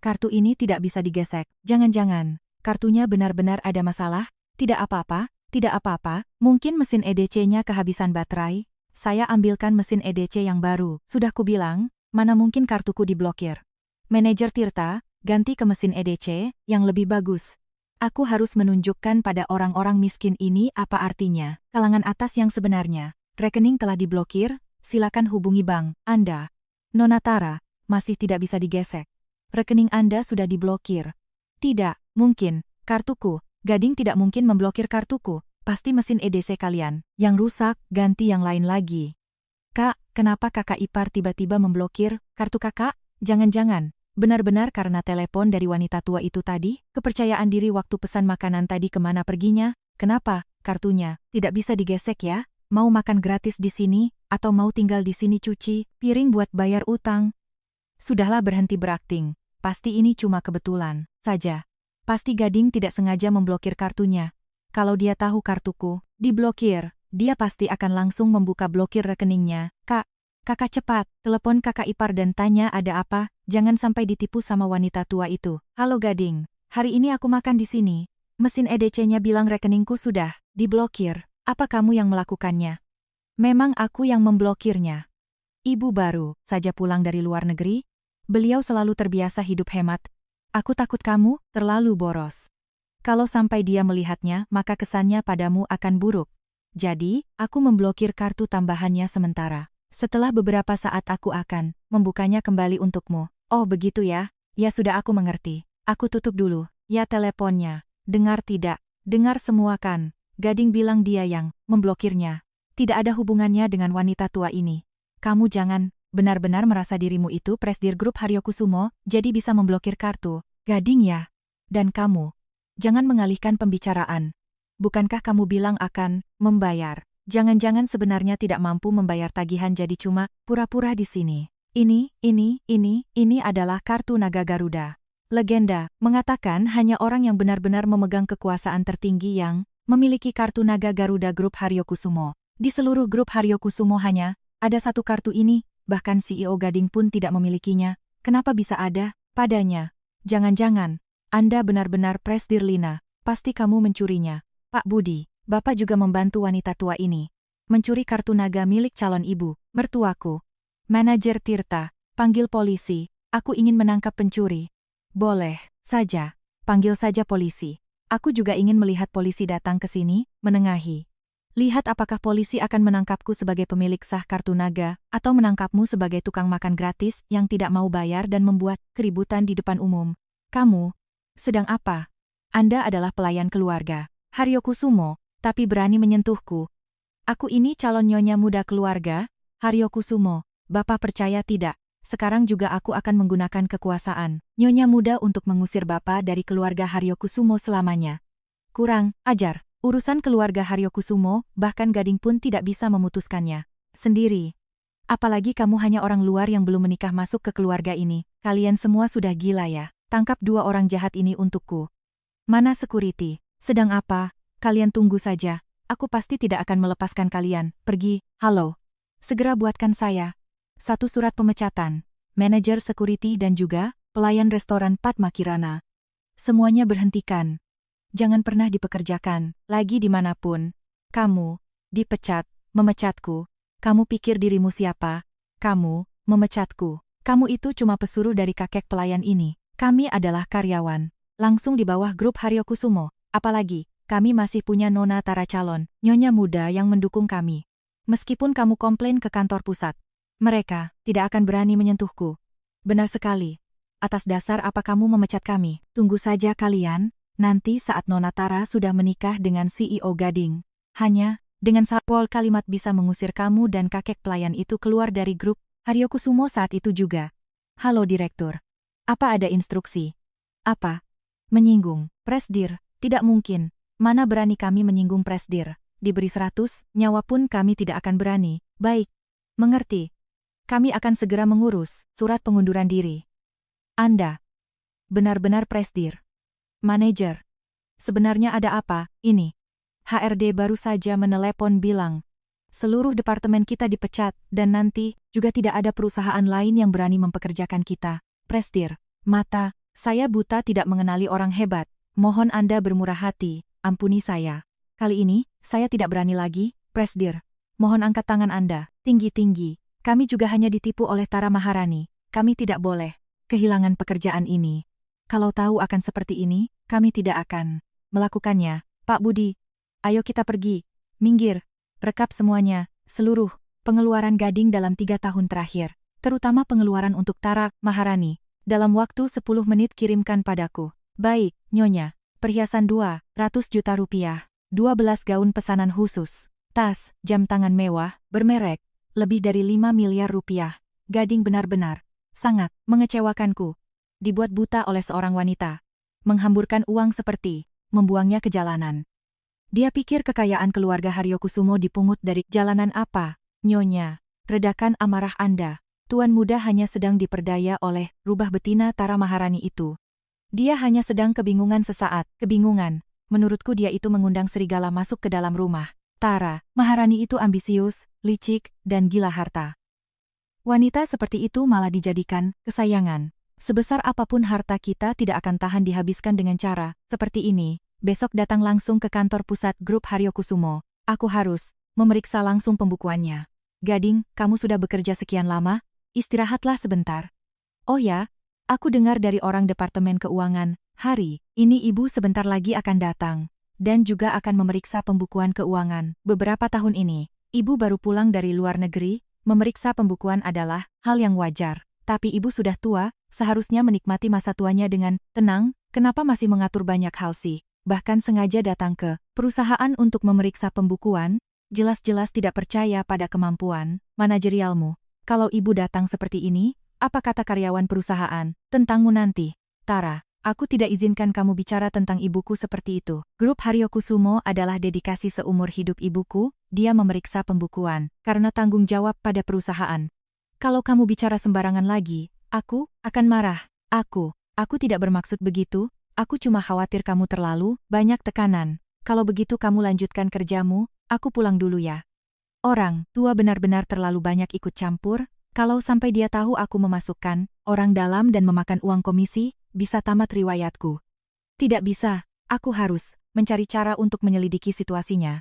tidak bisa digesek. Jangan-jangan, kartunya benar-benar ada masalah? Tidak apa-apa, mungkin mesin EDC-nya kehabisan baterai. Saya ambilkan mesin EDC yang baru. Sudah kubilang, mana mungkin kartuku diblokir. Manajer Tirta, ganti ke mesin EDC yang lebih bagus. Aku harus menunjukkan pada orang-orang miskin ini apa artinya. Kalangan atas yang sebenarnya. Rekening telah diblokir, silakan hubungi bank Anda. Nona Tara, masih tidak bisa digesek. Rekening Anda sudah diblokir. Tidak, mungkin, kartuku. Gading tidak mungkin memblokir kartuku. Pasti mesin EDC kalian yang rusak, ganti yang lain lagi. Kak, kenapa kakak ipar tiba-tiba memblokir kartu kakak? Jangan-jangan, benar-benar karena telepon dari wanita tua itu tadi? Kepercayaan diri waktu pesan makanan tadi kemana perginya? Kenapa? Kartunya tidak bisa digesek ya? Mau makan gratis di sini, atau mau tinggal di sini cuci piring buat bayar utang? Sudahlah berhenti berakting. Pasti ini cuma kebetulan saja. Pasti Gading tidak sengaja memblokir kartunya. Kalau dia tahu kartuku diblokir, dia pasti akan langsung membuka blokir rekeningnya. Kak, kakak cepat, telepon kakak ipar dan tanya ada apa, jangan sampai ditipu sama wanita tua itu. Halo Gading, hari ini aku makan di sini. Mesin EDC-nya bilang rekeningku sudah diblokir. Apa kamu yang melakukannya? Memang aku yang memblokirnya. Ibu baru saja pulang dari luar negeri. Beliau selalu terbiasa hidup hemat. Aku takut kamu terlalu boros. Kalau sampai dia melihatnya, maka kesannya padamu akan buruk. Jadi, aku memblokir kartu tambahannya sementara. Setelah beberapa saat aku akan membukanya kembali untukmu. Oh begitu ya? Ya sudah aku mengerti. Aku tutup dulu. Ya teleponnya. Dengar tidak? Dengar semua kan? Gading bilang dia yang memblokirnya. Tidak ada hubungannya dengan wanita tua ini. Kamu jangan benar-benar merasa dirimu itu presidir grup Haryokusumo, jadi bisa memblokir kartu. Gading ya? Dan kamu? Jangan mengalihkan pembicaraan. Bukankah kamu bilang akan membayar? Jangan-jangan sebenarnya tidak mampu membayar tagihan jadi cuma pura-pura di sini. Ini adalah kartu naga Garuda. Legenda mengatakan hanya orang yang benar-benar memegang kekuasaan tertinggi yang memiliki kartu naga Garuda grup Haryokusumo. Di seluruh grup Haryokusumo hanya ada satu kartu ini, bahkan CEO Gading pun tidak memilikinya. Kenapa bisa ada padanya? Jangan-jangan Anda benar-benar presidir Lina, pasti kamu mencurinya. Pak Budi, Bapak juga membantu wanita tua ini. Mencuri kartu naga milik calon ibu, mertuaku. Manajer Tirta, panggil polisi, aku ingin menangkap pencuri. Boleh saja, panggil saja polisi. Aku juga ingin melihat polisi datang ke sini, menengahi. Lihat apakah polisi akan menangkapku sebagai pemilik sah kartu naga, atau menangkapmu sebagai tukang makan gratis yang tidak mau bayar dan membuat keributan di depan umum. Kamu sedang apa? Anda adalah pelayan keluarga Haryokusumo, tapi berani menyentuhku. Aku ini calon nyonya muda keluarga Haryokusumo. Bapak percaya tidak? Sekarang juga aku akan menggunakan kekuasaan nyonya muda untuk mengusir Bapak dari keluarga Haryokusumo selamanya. Kurang ajar. Urusan keluarga Haryokusumo, bahkan Gading pun tidak bisa memutuskannya sendiri. Apalagi kamu hanya orang luar yang belum menikah masuk ke keluarga ini. Kalian semua sudah gila ya. Tangkap dua orang jahat ini untukku. Mana security? Sedang apa? Kalian tunggu saja. Aku pasti tidak akan melepaskan kalian. Pergi. Halo. Segera buatkan saya satu surat pemecatan. Manajer security dan juga pelayan restoran Padma Kirana. Semuanya berhentikan. Jangan pernah dipekerjakan lagi dimanapun. Kamu dipecat, memecatku. Kamu pikir dirimu siapa? Kamu memecatku. Kamu itu cuma pesuruh dari kakek pelayan ini. Kami adalah karyawan, langsung di bawah grup Haryokusumo. Apalagi, kami masih punya Nona Tara calon, nyonya muda yang mendukung kami. Meskipun kamu komplain ke kantor pusat, mereka tidak akan berani menyentuhku. Benar sekali. Atas dasar apa kamu memecat kami? Tunggu saja kalian, nanti saat Nona Tara sudah menikah dengan CEO Gading. Hanya dengan satu kalimat bisa mengusir kamu dan kakek pelayan itu keluar dari grup Haryokusumo saat itu juga. Halo Direktur. Apa ada instruksi? Apa? Menyinggung. Presdir? Tidak mungkin. Mana berani kami menyinggung presdir. Diberi 100 nyawa pun kami tidak akan berani. Baik. Mengerti. Kami akan segera mengurus surat pengunduran diri. Anda benar-benar presdir. Manajer. Sebenarnya ada apa, ini? HRD baru saja menelepon bilang, seluruh departemen kita dipecat, dan nanti juga tidak ada perusahaan lain yang berani mempekerjakan kita. Presdir. Mata, saya buta tidak mengenali orang hebat. Mohon Anda bermurah hati, ampuni saya. Kali ini, saya tidak berani lagi, Presdir. Mohon angkat tangan Anda, tinggi-tinggi. Kami juga hanya ditipu oleh Tara Maharani. Kami tidak boleh kehilangan pekerjaan ini. Kalau tahu akan seperti ini, kami tidak akan melakukannya. Pak Budi, ayo kita pergi. Minggir. Rekap semuanya, seluruh pengeluaran Gading dalam 3 tahun terakhir. Terutama pengeluaran untuk Tara Maharani. Dalam waktu 10 menit kirimkan padaku. Baik, Nyonya. Perhiasan 200 juta rupiah. 12 gaun pesanan khusus. Tas, jam tangan mewah, bermerek. Lebih dari 5 miliar rupiah. Gading benar-benar sangat mengecewakanku. Dibuat buta oleh seorang wanita. Menghamburkan uang seperti membuangnya ke jalanan. Dia pikir kekayaan keluarga Haryokusumo dipungut dari jalanan apa? Nyonya, redakan amarah Anda. Tuan muda hanya sedang diperdaya oleh rubah betina Tara Maharani itu. Dia hanya sedang kebingungan sesaat. Kebingungan. Menurutku dia itu mengundang serigala masuk ke dalam rumah. Tara Maharani itu ambisius, licik, dan gila harta. Wanita seperti itu malah dijadikan kesayangan. Sebesar apapun harta kita tidak akan tahan dihabiskan dengan cara seperti ini. Besok datang langsung ke kantor pusat grup Haryokusumo. Aku harus memeriksa langsung pembukuannya. Gading, kamu sudah bekerja sekian lama? Istirahatlah sebentar. Oh ya, aku dengar dari orang Departemen Keuangan, hari ini ibu sebentar lagi akan datang. Dan juga akan memeriksa pembukuan keuangan. Beberapa tahun ini, ibu baru pulang dari luar negeri, memeriksa pembukuan adalah hal yang wajar. Tapi ibu sudah tua, seharusnya menikmati masa tuanya dengan tenang. Kenapa masih mengatur banyak hal sih? Bahkan sengaja datang ke perusahaan untuk memeriksa pembukuan, jelas-jelas tidak percaya pada kemampuan manajerialmu. Kalau ibu datang seperti ini, apa kata karyawan perusahaan tentangmu nanti? Tara, aku tidak izinkan kamu bicara tentang ibuku seperti itu. Grup Haryokusumo adalah dedikasi seumur hidup ibuku, dia memeriksa pembukuan karena tanggung jawab pada perusahaan. Kalau kamu bicara sembarangan lagi, aku akan marah. Aku tidak bermaksud begitu, aku cuma khawatir kamu terlalu banyak tekanan. Kalau begitu kamu lanjutkan kerjamu, aku pulang dulu ya. Orang tua benar-benar terlalu banyak ikut campur, kalau sampai dia tahu aku memasukkan orang dalam dan memakan uang komisi, bisa tamat riwayatku. Tidak bisa, aku harus mencari cara untuk menyelidiki situasinya.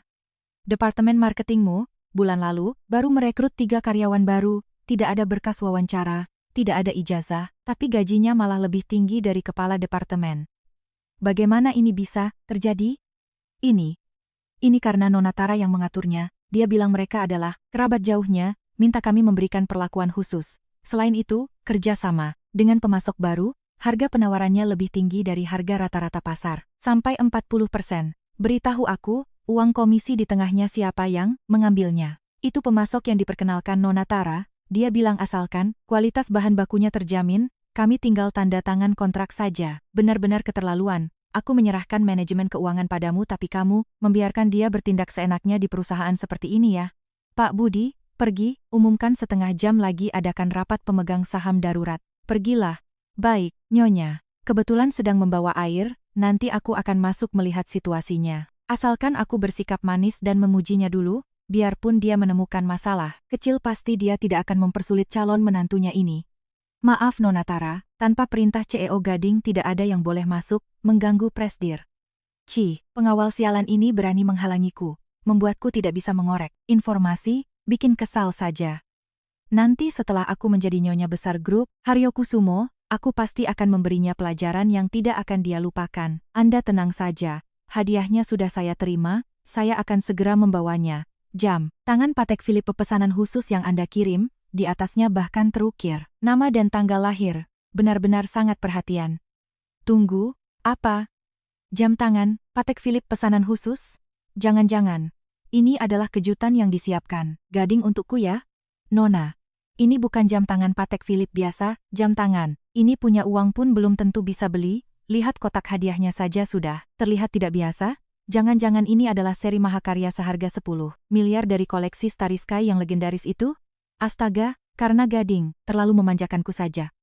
Departemen marketingmu, bulan lalu, baru merekrut 3 karyawan baru. Tidak ada berkas wawancara, tidak ada ijazah, tapi gajinya malah lebih tinggi dari kepala departemen. Bagaimana ini bisa terjadi? Ini karena Nona Tara yang mengaturnya. Dia bilang mereka adalah kerabat jauhnya, minta kami memberikan perlakuan khusus. Selain itu, kerja sama dengan pemasok baru, harga penawarannya lebih tinggi dari harga rata-rata pasar, sampai 40%. Beritahu aku, uang komisi di tengahnya siapa yang mengambilnya? Itu pemasok yang diperkenalkan Nona Tara. Dia bilang asalkan kualitas bahan bakunya terjamin, kami tinggal tanda tangan kontrak saja. Benar-benar keterlaluan. Aku menyerahkan manajemen keuangan padamu tapi kamu membiarkan dia bertindak seenaknya di perusahaan seperti ini ya. Pak Budi, pergi, umumkan setengah jam lagi adakan rapat pemegang saham darurat. Pergilah. Baik, Nyonya. Kebetulan sedang membawa air, nanti aku akan masuk melihat situasinya. Asalkan aku bersikap manis dan memujinya dulu. Biarpun dia menemukan masalah kecil pasti dia tidak akan mempersulit calon menantunya ini. Maaf Nona Tara, tanpa perintah CEO Gading tidak ada yang boleh masuk, mengganggu Presdir. Pengawal sialan ini berani menghalangiku, membuatku tidak bisa mengorek informasi, bikin kesal saja. Nanti setelah aku menjadi nyonya besar grup Haryokusumo, aku pasti akan memberinya pelajaran yang tidak akan dia lupakan. Anda tenang saja, hadiahnya sudah saya terima, saya akan segera membawanya. Jam tangan Patek Philippe pesanan khusus yang Anda kirim, di atasnya bahkan terukir nama dan tanggal lahir. Benar-benar sangat perhatian. Tunggu, apa? Jam tangan, Patek Philippe pesanan khusus? Jangan-jangan, ini adalah kejutan yang disiapkan Gading untukku ya? Nona, ini bukan jam tangan Patek Philippe biasa, jam tangan. Ini punya uang pun belum tentu bisa beli, lihat kotak hadiahnya saja sudah terlihat tidak biasa. Jangan-jangan ini adalah seri mahakarya seharga 10 miliar dari koleksi Starry Sky yang legendaris itu? Astaga, Karena Gading terlalu memanjakanku saja.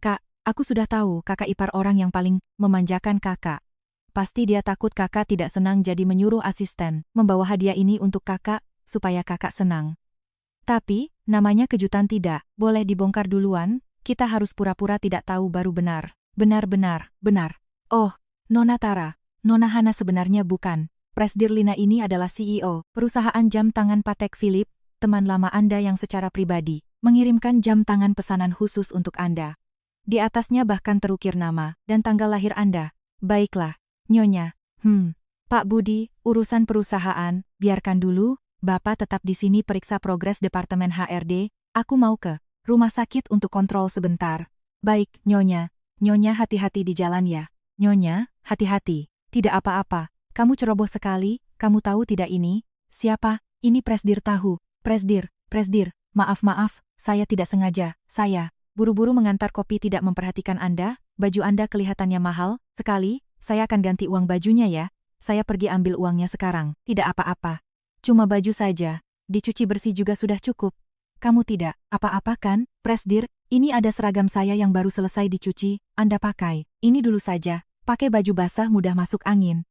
Kak, aku sudah tahu kakak ipar orang yang paling memanjakan kakak. Pasti dia takut kakak tidak senang jadi menyuruh asisten membawa hadiah ini untuk kakak, supaya kakak senang. Tapi, namanya kejutan tidak boleh dibongkar duluan, kita harus pura-pura tidak tahu baru benar. Benar. Oh, Nona Tara, Nona Hana sebenarnya bukan. Presdir Lina ini adalah CEO perusahaan jam tangan Patek Philippe, teman lama Anda yang secara pribadi mengirimkan jam tangan pesanan khusus untuk Anda. Di atasnya bahkan terukir nama dan tanggal lahir Anda. Baiklah, Nyonya. Pak Budi, urusan perusahaan, biarkan dulu, Bapak tetap di sini periksa progres Departemen HRD, aku mau ke rumah sakit untuk kontrol sebentar. Baik, Nyonya. Nyonya hati-hati di jalan ya. Nyonya, hati-hati. Tidak apa-apa. Kamu ceroboh sekali, kamu tahu tidak ini? Siapa? Ini Presdir tahu. Presdir, maaf, saya tidak sengaja. Saya buru-buru mengantar kopi tidak memperhatikan Anda, baju Anda kelihatannya mahal sekali, saya akan ganti uang bajunya ya. Saya pergi ambil uangnya sekarang. Tidak apa-apa. Cuma baju saja. Dicuci bersih juga sudah cukup. Kamu tidak apa-apa kan, Presdir? Ini ada seragam saya yang baru selesai dicuci, Anda pakai. Ini dulu saja, pakai baju basah mudah masuk angin.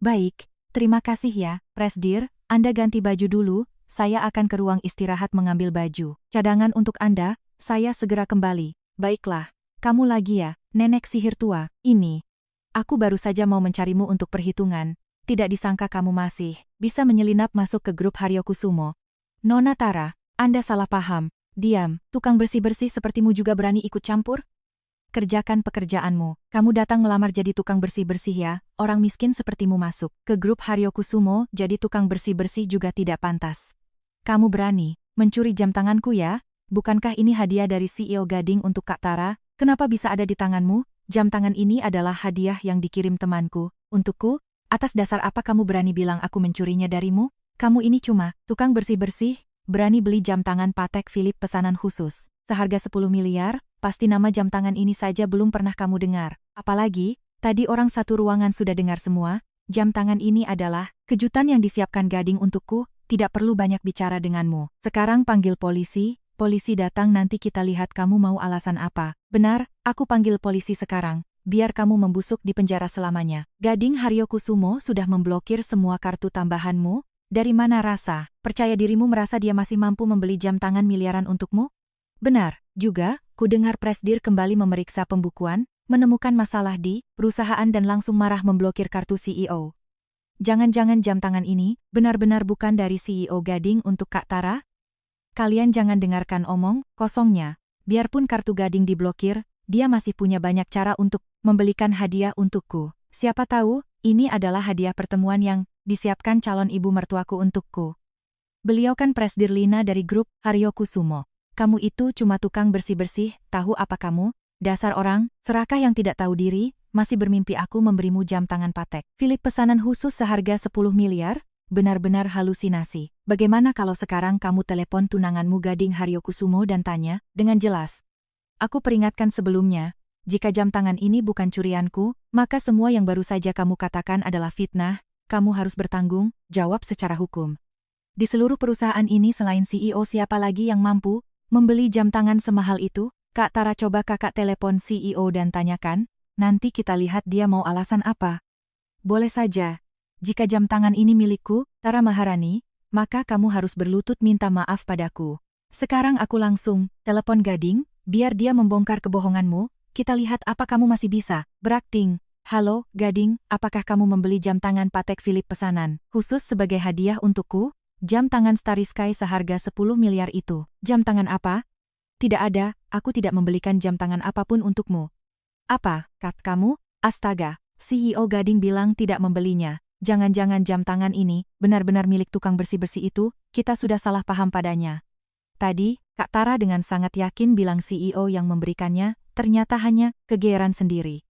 Baik, terima kasih ya, Presdir. Anda ganti baju dulu, saya akan ke ruang istirahat mengambil baju cadangan untuk Anda, saya segera kembali. Baiklah, kamu lagi ya, nenek sihir tua, ini. Aku baru saja mau mencarimu untuk perhitungan, tidak disangka kamu masih bisa menyelinap masuk ke grup Haryokusumo. Nona Tara, Anda salah paham. Diam, tukang bersih-bersih sepertimu juga berani ikut campur? Kerjakan pekerjaanmu. Kamu datang melamar jadi tukang bersih-bersih ya, orang miskin sepertimu masuk ke grup Haryokusumo jadi tukang bersih-bersih juga tidak pantas. Kamu berani mencuri jam tanganku ya? Bukankah ini hadiah dari CEO Gading untuk Kak Tara? Kenapa bisa ada di tanganmu? Jam tangan ini adalah hadiah yang dikirim temanku, untukku. Atas dasar apa kamu berani bilang aku mencurinya darimu? Kamu ini cuma tukang bersih-bersih, berani beli jam tangan Patek Philippe pesanan khusus, seharga 10 miliar, pasti nama jam tangan ini saja belum pernah kamu dengar. Apalagi, tadi orang satu ruangan sudah dengar semua, jam tangan ini adalah kejutan yang disiapkan Gading untukku, tidak perlu banyak bicara denganmu. Sekarang panggil polisi datang nanti kita lihat kamu mau alasan apa. Benar, aku panggil polisi sekarang. Biar kamu membusuk di penjara selamanya. Gading Haryokusumo sudah memblokir semua kartu tambahanmu. Dari mana rasa percaya dirimu merasa dia masih mampu membeli jam tangan miliaran untukmu? Benar, juga, ku dengar Presdir kembali memeriksa pembukuan, menemukan masalah di perusahaan dan langsung marah memblokir kartu CEO. Jangan-jangan jam tangan ini benar-benar bukan dari CEO Gading untuk Kak Tara? Kalian jangan dengarkan omong kosongnya. Biarpun kartu Gading diblokir, dia masih punya banyak cara untuk membelikan hadiah untukku. Siapa tahu, ini adalah hadiah pertemuan yang disiapkan calon ibu mertuaku untukku. Beliau kan Presdir Lina dari grup Haryokusumo. Kamu itu cuma tukang bersih-bersih, tahu apa kamu? Dasar orang, serakah yang tidak tahu diri, masih bermimpi aku memberimu jam tangan Patek Philippe pesanan khusus seharga 10 miliar? Benar-benar halusinasi. Bagaimana kalau sekarang kamu telepon tunanganmu Gading Haryokusumo dan tanya, dengan jelas. Aku peringatkan sebelumnya, jika jam tangan ini bukan curianku, maka semua yang baru saja kamu katakan adalah fitnah, kamu harus bertanggung jawab secara hukum. Di seluruh perusahaan ini selain CEO siapa lagi yang mampu membeli jam tangan semahal itu? Kak Tara, coba kakak telepon CEO dan tanyakan, nanti kita lihat dia mau alasan apa. Boleh saja. Jika jam tangan ini milikku, Tara Maharani, maka kamu harus berlutut minta maaf padaku. Sekarang aku langsung telepon Gading, biar dia membongkar kebohonganmu, kita lihat apa kamu masih bisa berakting. Halo, Gading, apakah kamu membeli jam tangan Patek Philippe pesanan khusus sebagai hadiah untukku? Jam tangan Starry Sky seharga 10 miliar itu. Jam tangan apa? Tidak ada, aku tidak membelikan jam tangan apapun untukmu. Apa, Kat kamu? Astaga, CEO Gading bilang tidak membelinya. Jangan-jangan jam tangan ini benar-benar milik tukang bersih-bersih itu, kita sudah salah paham padanya. Tadi, Kak Tara dengan sangat yakin bilang CEO yang memberikannya, ternyata hanya kegeeran sendiri.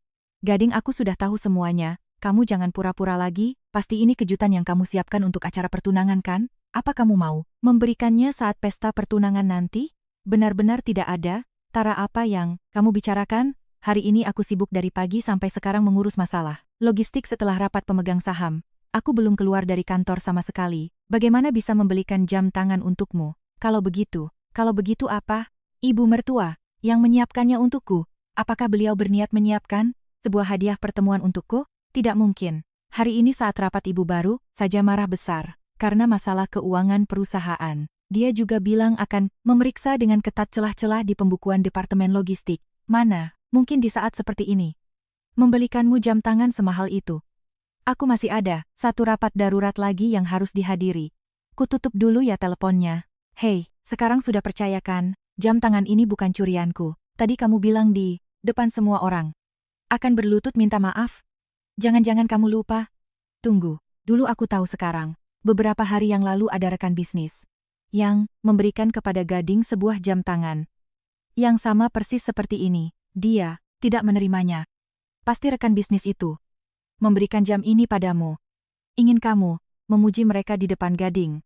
Gading, aku sudah tahu semuanya, kamu jangan pura-pura lagi, pasti ini kejutan yang kamu siapkan untuk acara pertunangan kan? Apa kamu mau memberikannya saat pesta pertunangan nanti? Benar-benar tidak ada, Tara, apa yang kamu bicarakan? Hari ini aku sibuk dari pagi sampai sekarang mengurus masalah logistik setelah rapat pemegang saham. Aku belum keluar dari kantor sama sekali. Bagaimana bisa membelikan jam tangan untukmu? Kalau begitu apa? Ibu mertua, yang menyiapkannya untukku. Apakah beliau berniat menyiapkan sebuah hadiah pertemuan untukku? Tidak mungkin. Hari ini saat rapat ibu baru saja marah besar karena masalah keuangan perusahaan. Dia juga bilang akan memeriksa dengan ketat celah-celah di pembukuan departemen logistik. Mana mungkin di saat seperti ini membelikanmu jam tangan semahal itu? Aku masih ada satu rapat darurat lagi yang harus dihadiri. Kututup dulu ya teleponnya. Hei, sekarang sudah percaya kan? Jam tangan ini bukan curianku. Tadi kamu bilang di depan semua orang akan berlutut minta maaf. Jangan-jangan kamu lupa? Tunggu, dulu aku tahu sekarang. Beberapa hari yang lalu ada rekan bisnis yang memberikan kepada Gading sebuah jam tangan yang sama persis seperti ini. Dia tidak menerimanya. Pasti rekan bisnis itu memberikan jam ini padamu. Ingin kamu memuji mereka di depan Gading.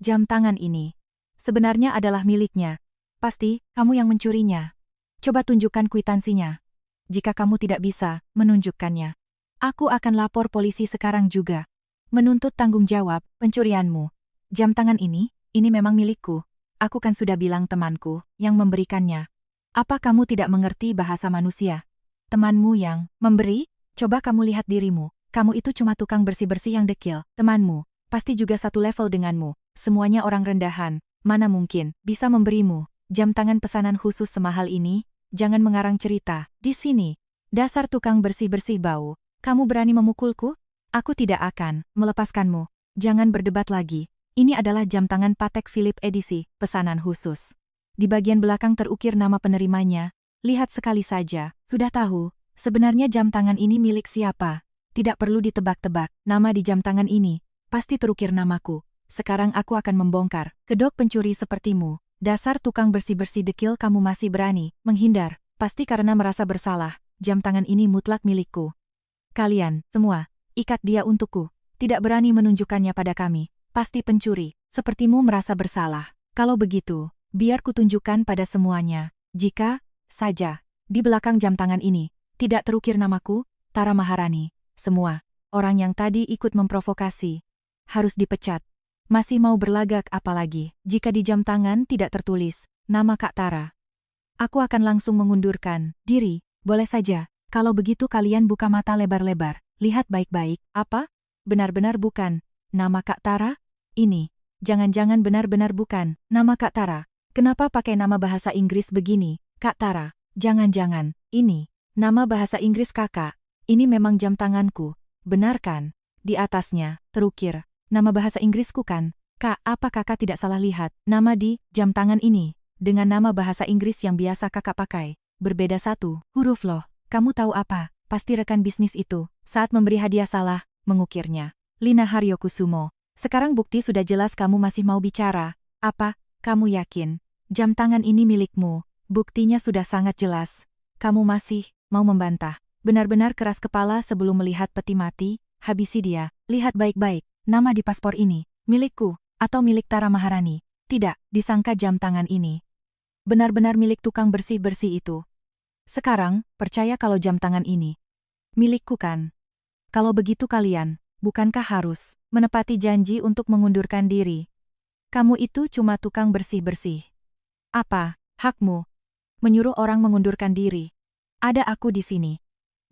Jam tangan ini sebenarnya adalah miliknya. Pasti kamu yang mencurinya. Coba tunjukkan kwitansinya. Jika kamu tidak bisa menunjukkannya, aku akan lapor polisi sekarang juga. Menuntut tanggung jawab pencurianmu. Jam tangan ini memang milikku. Aku kan sudah bilang temanku yang memberikannya. Apa kamu tidak mengerti bahasa manusia? Temanmu yang memberi? Coba kamu lihat dirimu. Kamu itu cuma tukang bersih-bersih yang dekil. Temanmu pasti juga satu level denganmu. Semuanya orang rendahan. Mana mungkin bisa memberimu jam tangan pesanan khusus semahal ini? Jangan mengarang cerita di sini. Dasar tukang bersih-bersih bau. Kamu berani memukulku? Aku tidak akan melepaskanmu. Jangan berdebat lagi. Ini adalah jam tangan Patek Philippe edisi pesanan khusus. Di bagian belakang terukir nama penerimanya. Lihat sekali saja. Sudah tahu sebenarnya jam tangan ini milik siapa. Tidak perlu ditebak-tebak. Nama di jam tangan ini pasti terukir namaku. Sekarang aku akan membongkar kedok pencuri sepertimu. Dasar tukang bersih-bersih dekil, kamu masih berani menghindar. Pasti karena merasa bersalah. Jam tangan ini mutlak milikku. Kalian semua ikat dia untukku. Tidak berani menunjukkannya pada kami. Pasti pencuri sepertimu merasa bersalah. Kalau begitu, biar kutunjukkan pada semuanya. Jika saja di belakang jam tangan ini tidak terukir namaku, Tara Maharani, semua orang yang tadi ikut memprovokasi harus dipecat. Masih mau berlagak apalagi jika di jam tangan tidak tertulis nama Kak Tara. Aku akan langsung mengundurkan diri. Boleh saja. Kalau begitu kalian buka mata lebar-lebar. Lihat baik-baik. Apa? Benar-benar bukan nama Kak Tara? Ini jangan-jangan benar-benar bukan nama Kak Tara. Kenapa pakai nama bahasa Inggris begini, Kak Tara? Jangan-jangan ini nama bahasa Inggris Kakak. Ini memang jam tanganku. Benar kan? Di atasnya terukir nama bahasa Inggrisku kan? Kak, apa kakak tidak salah lihat? Nama di jam tangan ini dengan nama bahasa Inggris yang biasa kakak pakai berbeda satu huruf loh. Kamu tahu apa? Pasti rekan bisnis itu saat memberi hadiah salah mengukirnya. Lina Haryokusumo. Sekarang bukti sudah jelas, kamu masih mau bicara. Apa? Kamu yakin jam tangan ini milikmu? Buktinya sudah sangat jelas. Kamu masih mau membantah? Benar-benar keras kepala sebelum melihat peti mati. Habisi dia. Lihat baik-baik. Nama di paspor ini milikku atau milik Tara Maharani? Tidak, disangka jam tangan ini benar-benar milik tukang bersih-bersih itu. Sekarang, percaya kalau jam tangan ini milikku kan? Kalau begitu kalian, bukankah harus menepati janji untuk mengundurkan diri? Kamu itu cuma tukang bersih-bersih. Apa hakmu menyuruh orang mengundurkan diri? Ada aku di sini.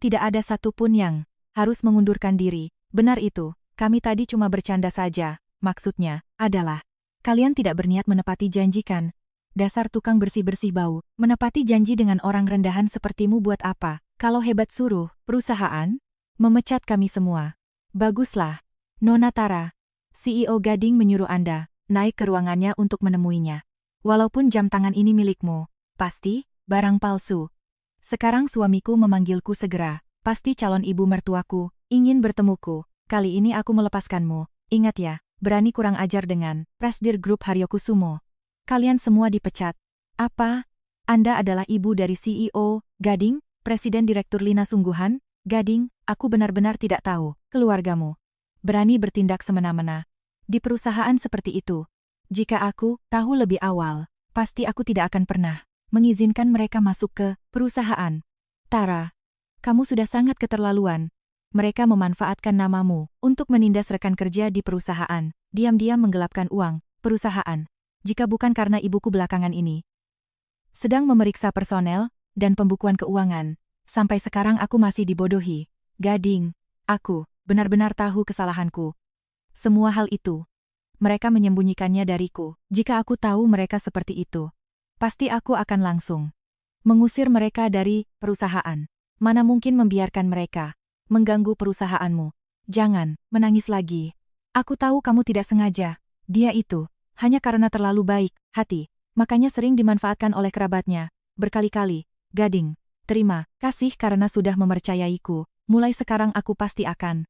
Tidak ada satupun yang harus mengundurkan diri. Benar itu. Kami tadi cuma bercanda saja. Maksudnya adalah kalian tidak berniat menepati janji kan? Dasar tukang bersih-bersih bau. Menepati janji dengan orang rendahan sepertimu buat apa? Kalau hebat suruh perusahaan memecat kami semua. Baguslah. Nona Tara, CEO Gading menyuruh Anda naik ke ruangannya untuk menemuinya. Walaupun jam tangan ini milikmu, pasti barang palsu. Sekarang suamiku memanggilku segera. Pasti calon ibu mertuaku ingin bertemuku. Kali ini aku melepaskanmu. Ingat ya, berani kurang ajar dengan Presidir Grup Haryokusumo. Kalian semua dipecat. Apa? Anda adalah ibu dari CEO Gading, Presiden Direktur Lina Sungguhan? Gading, aku benar-benar tidak tahu. Keluargamu berani bertindak semena-mena di perusahaan seperti itu. Jika aku tahu lebih awal, pasti aku tidak akan pernah mengizinkan mereka masuk ke perusahaan. Tara, kamu sudah sangat keterlaluan. Mereka memanfaatkan namamu untuk menindas rekan kerja di perusahaan, diam-diam menggelapkan uang perusahaan. Jika bukan karena ibuku belakangan ini sedang memeriksa personel dan pembukuan keuangan. Sampai sekarang aku masih dibodohi. Gading, aku benar-benar tahu kesalahanku. Semua hal itu, mereka menyembunyikannya dariku. Jika aku tahu mereka seperti itu, pasti aku akan langsung mengusir mereka dari perusahaan. Mana mungkin membiarkan mereka mengganggu perusahaanmu. Jangan menangis lagi. Aku tahu kamu tidak sengaja. Dia itu hanya karena terlalu baik hati, makanya sering dimanfaatkan oleh kerabatnya. Berkali-kali. Gading, terima kasih karena sudah mempercayaiku. Mulai sekarang aku pasti akan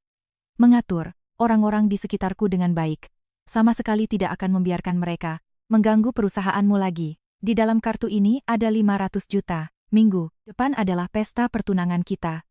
mengatur orang-orang di sekitarku dengan baik. Sama sekali tidak akan membiarkan mereka mengganggu perusahaanmu lagi. Di dalam kartu ini ada 500 juta. Minggu depan adalah pesta pertunangan kita.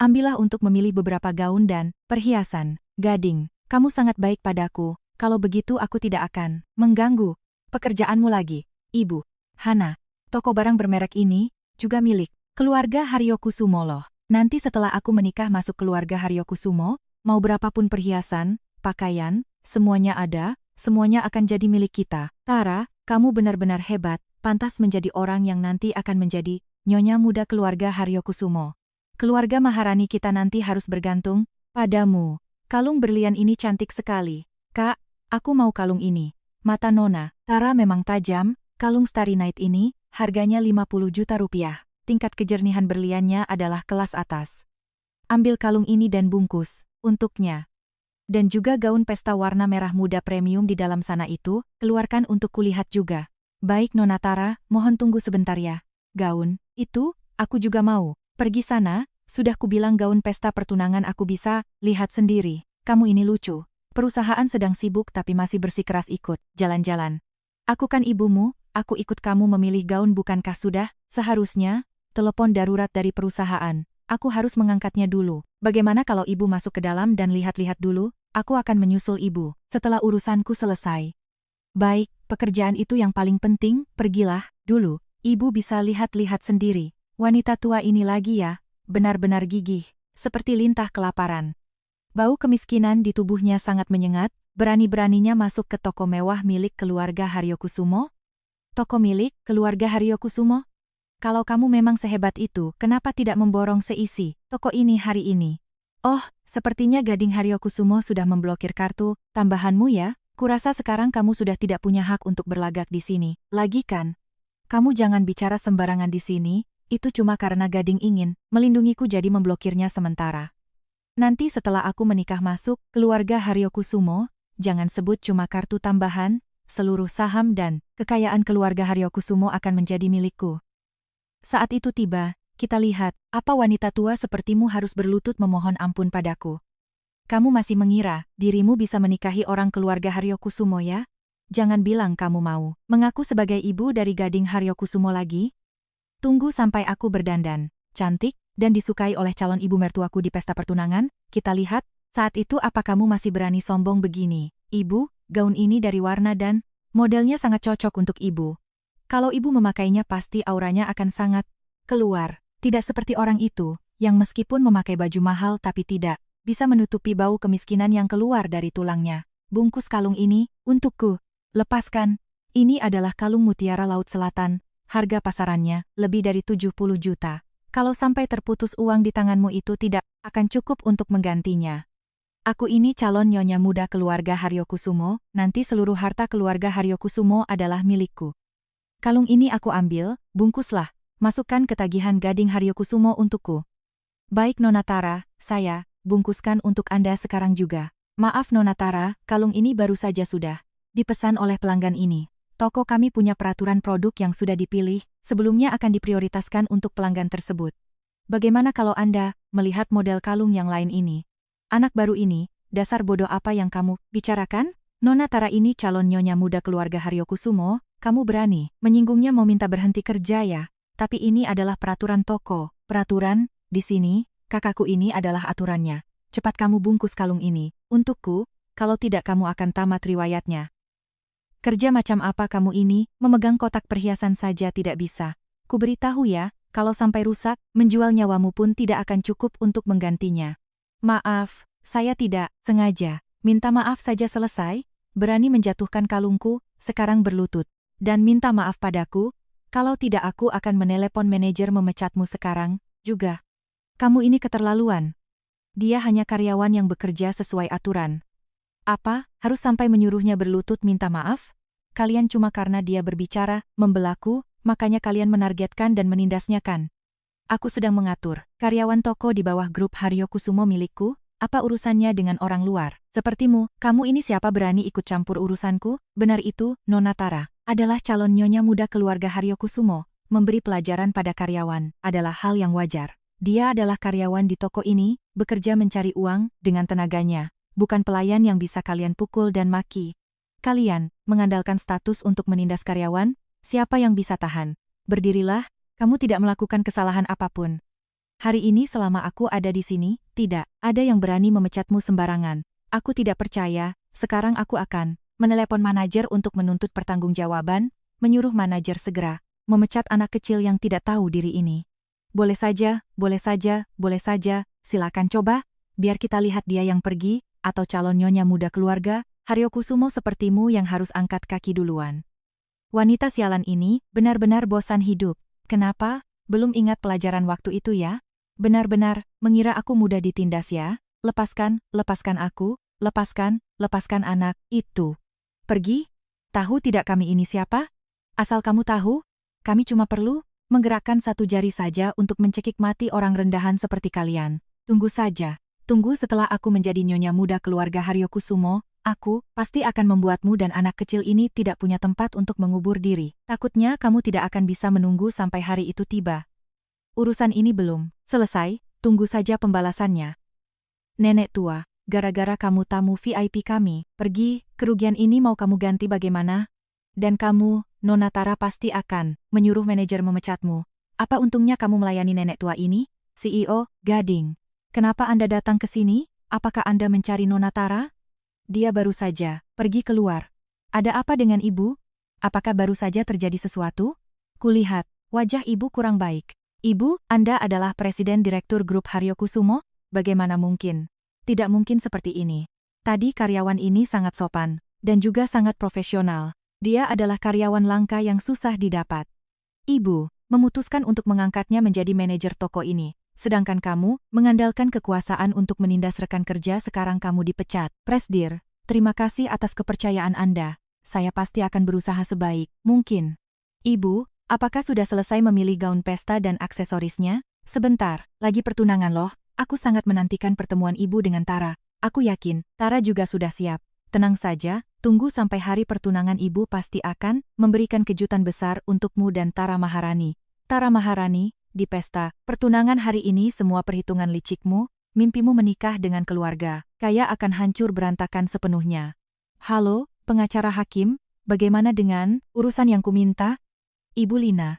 Ambillah untuk memilih beberapa gaun dan perhiasan. Gading, kamu sangat baik padaku. Kalau begitu aku tidak akan mengganggu pekerjaanmu lagi. Ibu, Hana, toko barang bermerek ini juga milik keluarga Haryokusumo loh. Nanti setelah aku menikah masuk keluarga Haryokusumo, mau berapapun perhiasan, pakaian, semuanya ada, semuanya akan jadi milik kita. Tara, kamu benar-benar hebat, pantas menjadi orang yang nanti akan menjadi nyonya muda keluarga Haryokusumo. Keluarga Maharani kita nanti harus bergantung padamu. Kalung berlian ini cantik sekali. Kak, aku mau kalung ini. Mata Nona Tara memang tajam. Kalung Starry Night ini harganya 50 juta rupiah. Tingkat kejernihan berliannya adalah kelas atas. Ambil kalung ini dan bungkus untuknya. Dan juga gaun pesta warna merah muda premium di dalam sana itu, keluarkan untuk kulihat juga. Baik Nona Tara, mohon tunggu sebentar ya. Gaun itu aku juga mau. Pergi sana, sudah kubilang gaun pesta pertunangan aku bisa lihat sendiri. Kamu ini lucu. Perusahaan sedang sibuk tapi masih bersikeras ikut jalan-jalan. Aku kan ibumu, aku ikut kamu memilih gaun bukankah sudah? Seharusnya, telepon darurat dari perusahaan. Aku harus mengangkatnya dulu. Bagaimana kalau ibu masuk ke dalam dan lihat-lihat dulu? Aku akan menyusul ibu setelah urusanku selesai. Baik, pekerjaan itu yang paling penting, pergilah dulu. Ibu bisa lihat-lihat sendiri. Wanita tua ini lagi ya, benar-benar gigih, seperti lintah kelaparan. Bau kemiskinan di tubuhnya sangat menyengat, berani-beraninya masuk ke toko mewah milik keluarga Haryokusumo. Toko milik keluarga Haryokusumo? Kalau kamu memang sehebat itu, kenapa tidak memborong seisi toko ini hari ini? Oh, sepertinya Gading Haryokusumo sudah memblokir kartu tambahanmu ya. Kurasa sekarang kamu sudah tidak punya hak untuk berlagak di sini, lagi kan? Kamu jangan bicara sembarangan di sini, itu cuma karena Gading ingin melindungiku jadi memblokirnya sementara. Nanti setelah aku menikah masuk keluarga Haryokusumo, jangan sebut cuma kartu tambahan, seluruh saham dan kekayaan keluarga Haryokusumo akan menjadi milikku. Saat itu tiba, kita lihat, apa wanita tua sepertimu harus berlutut memohon ampun padaku. Kamu masih mengira dirimu bisa menikahi orang keluarga Haryokusumo ya? Jangan bilang kamu mau mengaku sebagai ibu dari Gading Haryokusumo lagi. Tunggu sampai aku berdandan, cantik, dan disukai oleh calon ibu mertuaku di pesta pertunangan. Kita lihat, saat itu apa kamu masih berani sombong begini? Ibu, gaun ini dari warna dan modelnya sangat cocok untuk ibu. Kalau ibu memakainya pasti auranya akan sangat keluar. Tidak seperti orang itu, yang meskipun memakai baju mahal tapi tidak bisa menutupi bau kemiskinan yang keluar dari tulangnya. Bungkus kalung ini, untukku. Lepaskan. Ini adalah kalung mutiara Laut Selatan. Harga pasarannya lebih dari 70 juta. Kalau sampai terputus uang di tanganmu itu tidak akan cukup untuk menggantinya. Aku ini calon nyonya muda keluarga Haryokusumo, nanti seluruh harta keluarga Haryokusumo adalah milikku. Kalung ini aku ambil, bungkuslah, masukkan ke tagihan Gading Haryokusumo untukku. Baik Nona Tara, saya bungkuskan untuk Anda sekarang juga. Maaf Nona Tara, kalung ini baru saja sudah dipesan oleh pelanggan ini. Toko kami punya peraturan produk yang sudah dipilih, sebelumnya akan diprioritaskan untuk pelanggan tersebut. Bagaimana kalau Anda melihat model kalung yang lain ini? Anak baru ini, dasar bodoh apa yang kamu bicarakan? Nona Tara ini calon nyonya muda keluarga Haryokusumo. Kamu berani menyinggungnya mau minta berhenti kerja ya? Tapi ini adalah peraturan toko. Peraturan, di sini, kakakku ini adalah aturannya. Cepat kamu bungkus kalung ini, untukku, kalau tidak kamu akan tamat riwayatnya. Kerja macam apa kamu ini, memegang kotak perhiasan saja tidak bisa. Ku beritahu ya, kalau sampai rusak, menjual nyawamu pun tidak akan cukup untuk menggantinya. Maaf, saya tidak sengaja. Minta maaf saja selesai, berani menjatuhkan kalungku, sekarang berlutut. Dan minta maaf padaku, Kalau tidak aku akan menelepon manajer memecatmu sekarang, juga. Kamu ini keterlaluan. Dia hanya karyawan yang bekerja sesuai aturan. Apa, harus sampai menyuruhnya berlutut minta maaf? Kalian cuma karena dia berbicara, membelaku, makanya kalian menargetkan dan menindasnya kan? Aku sedang mengatur. Karyawan toko di bawah grup Haryo Kusumo milikku, apa urusannya dengan orang luar? Sepertimu, kamu ini siapa berani ikut campur urusanku? Benar itu, Nona Tara. Adalah calon nyonya muda keluarga Haryo Kusumo. Memberi pelajaran pada karyawan adalah hal yang wajar. Dia adalah karyawan di toko ini, bekerja mencari uang dengan tenaganya. Bukan pelayan yang bisa kalian pukul dan maki. Kalian, mengandalkan status untuk menindas karyawan, siapa yang bisa tahan? Berdirilah, kamu tidak melakukan kesalahan apapun. Hari ini selama aku ada di sini, tidak ada yang berani memecatmu sembarangan. Aku tidak percaya, sekarang aku akan menelepon manajer untuk menuntut pertanggungjawaban, menyuruh manajer segera memecat anak kecil yang tidak tahu diri ini. Boleh saja, boleh saja, boleh saja, silakan coba, biar kita lihat dia yang pergi, atau calon nyonya muda keluarga, Haryo Kusumo sepertimu yang harus angkat kaki duluan. Wanita sialan ini benar-benar bosan hidup. Kenapa? Belum ingat pelajaran waktu itu ya? Benar-benar, mengira aku mudah ditindas ya? Lepaskan, lepaskan aku, lepaskan anak, itu. Pergi? Tahu tidak kami ini siapa? Asal kamu tahu, kami cuma perlu menggerakkan satu jari saja untuk mencekik mati orang rendahan seperti kalian. Tunggu saja. Tunggu setelah aku menjadi nyonya muda keluarga Haryo Kusumo, aku pasti akan membuatmu dan anak kecil ini tidak punya tempat untuk mengubur diri. Takutnya kamu tidak akan bisa menunggu sampai hari itu tiba. Urusan ini belum selesai, tunggu saja pembalasannya. Nenek tua, gara-gara kamu tamu VIP kami, pergi, kerugian ini mau kamu ganti bagaimana? Dan kamu, Nona Tara pasti akan menyuruh manajer memecatmu. Apa untungnya kamu melayani nenek tua ini? CEO, Gading. Kenapa Anda datang ke sini? Apakah Anda mencari Nona Tara? Dia baru saja pergi keluar. Ada apa dengan ibu? Apakah baru saja terjadi sesuatu? Kulihat, wajah ibu kurang baik. Ibu, Anda adalah presiden direktur grup Haryo Kusumo? Bagaimana mungkin? Tidak mungkin seperti ini. Tadi karyawan ini sangat sopan, dan juga sangat profesional. Dia adalah karyawan langka yang susah didapat. Ibu memutuskan untuk mengangkatnya menjadi manajer toko ini. Sedangkan kamu, mengandalkan kekuasaan untuk menindas rekan kerja sekarang kamu dipecat. Presdir, terima kasih atas kepercayaan Anda. Saya pasti akan berusaha sebaik mungkin. Ibu, apakah sudah selesai memilih gaun pesta dan aksesorisnya? Sebentar, lagi pertunangan loh. Aku sangat menantikan pertemuan ibu dengan Tara. Aku yakin, Tara juga sudah siap. Tenang saja, tunggu sampai hari pertunangan ibu pasti akan memberikan kejutan besar untukmu dan Tara Maharani. Tara Maharani, di pesta pertunangan hari ini semua perhitungan licikmu, mimpimu menikah dengan keluarga, kaya akan hancur berantakan sepenuhnya. Halo, pengacara hakim, bagaimana dengan urusan yang kuminta? Ibu Lina.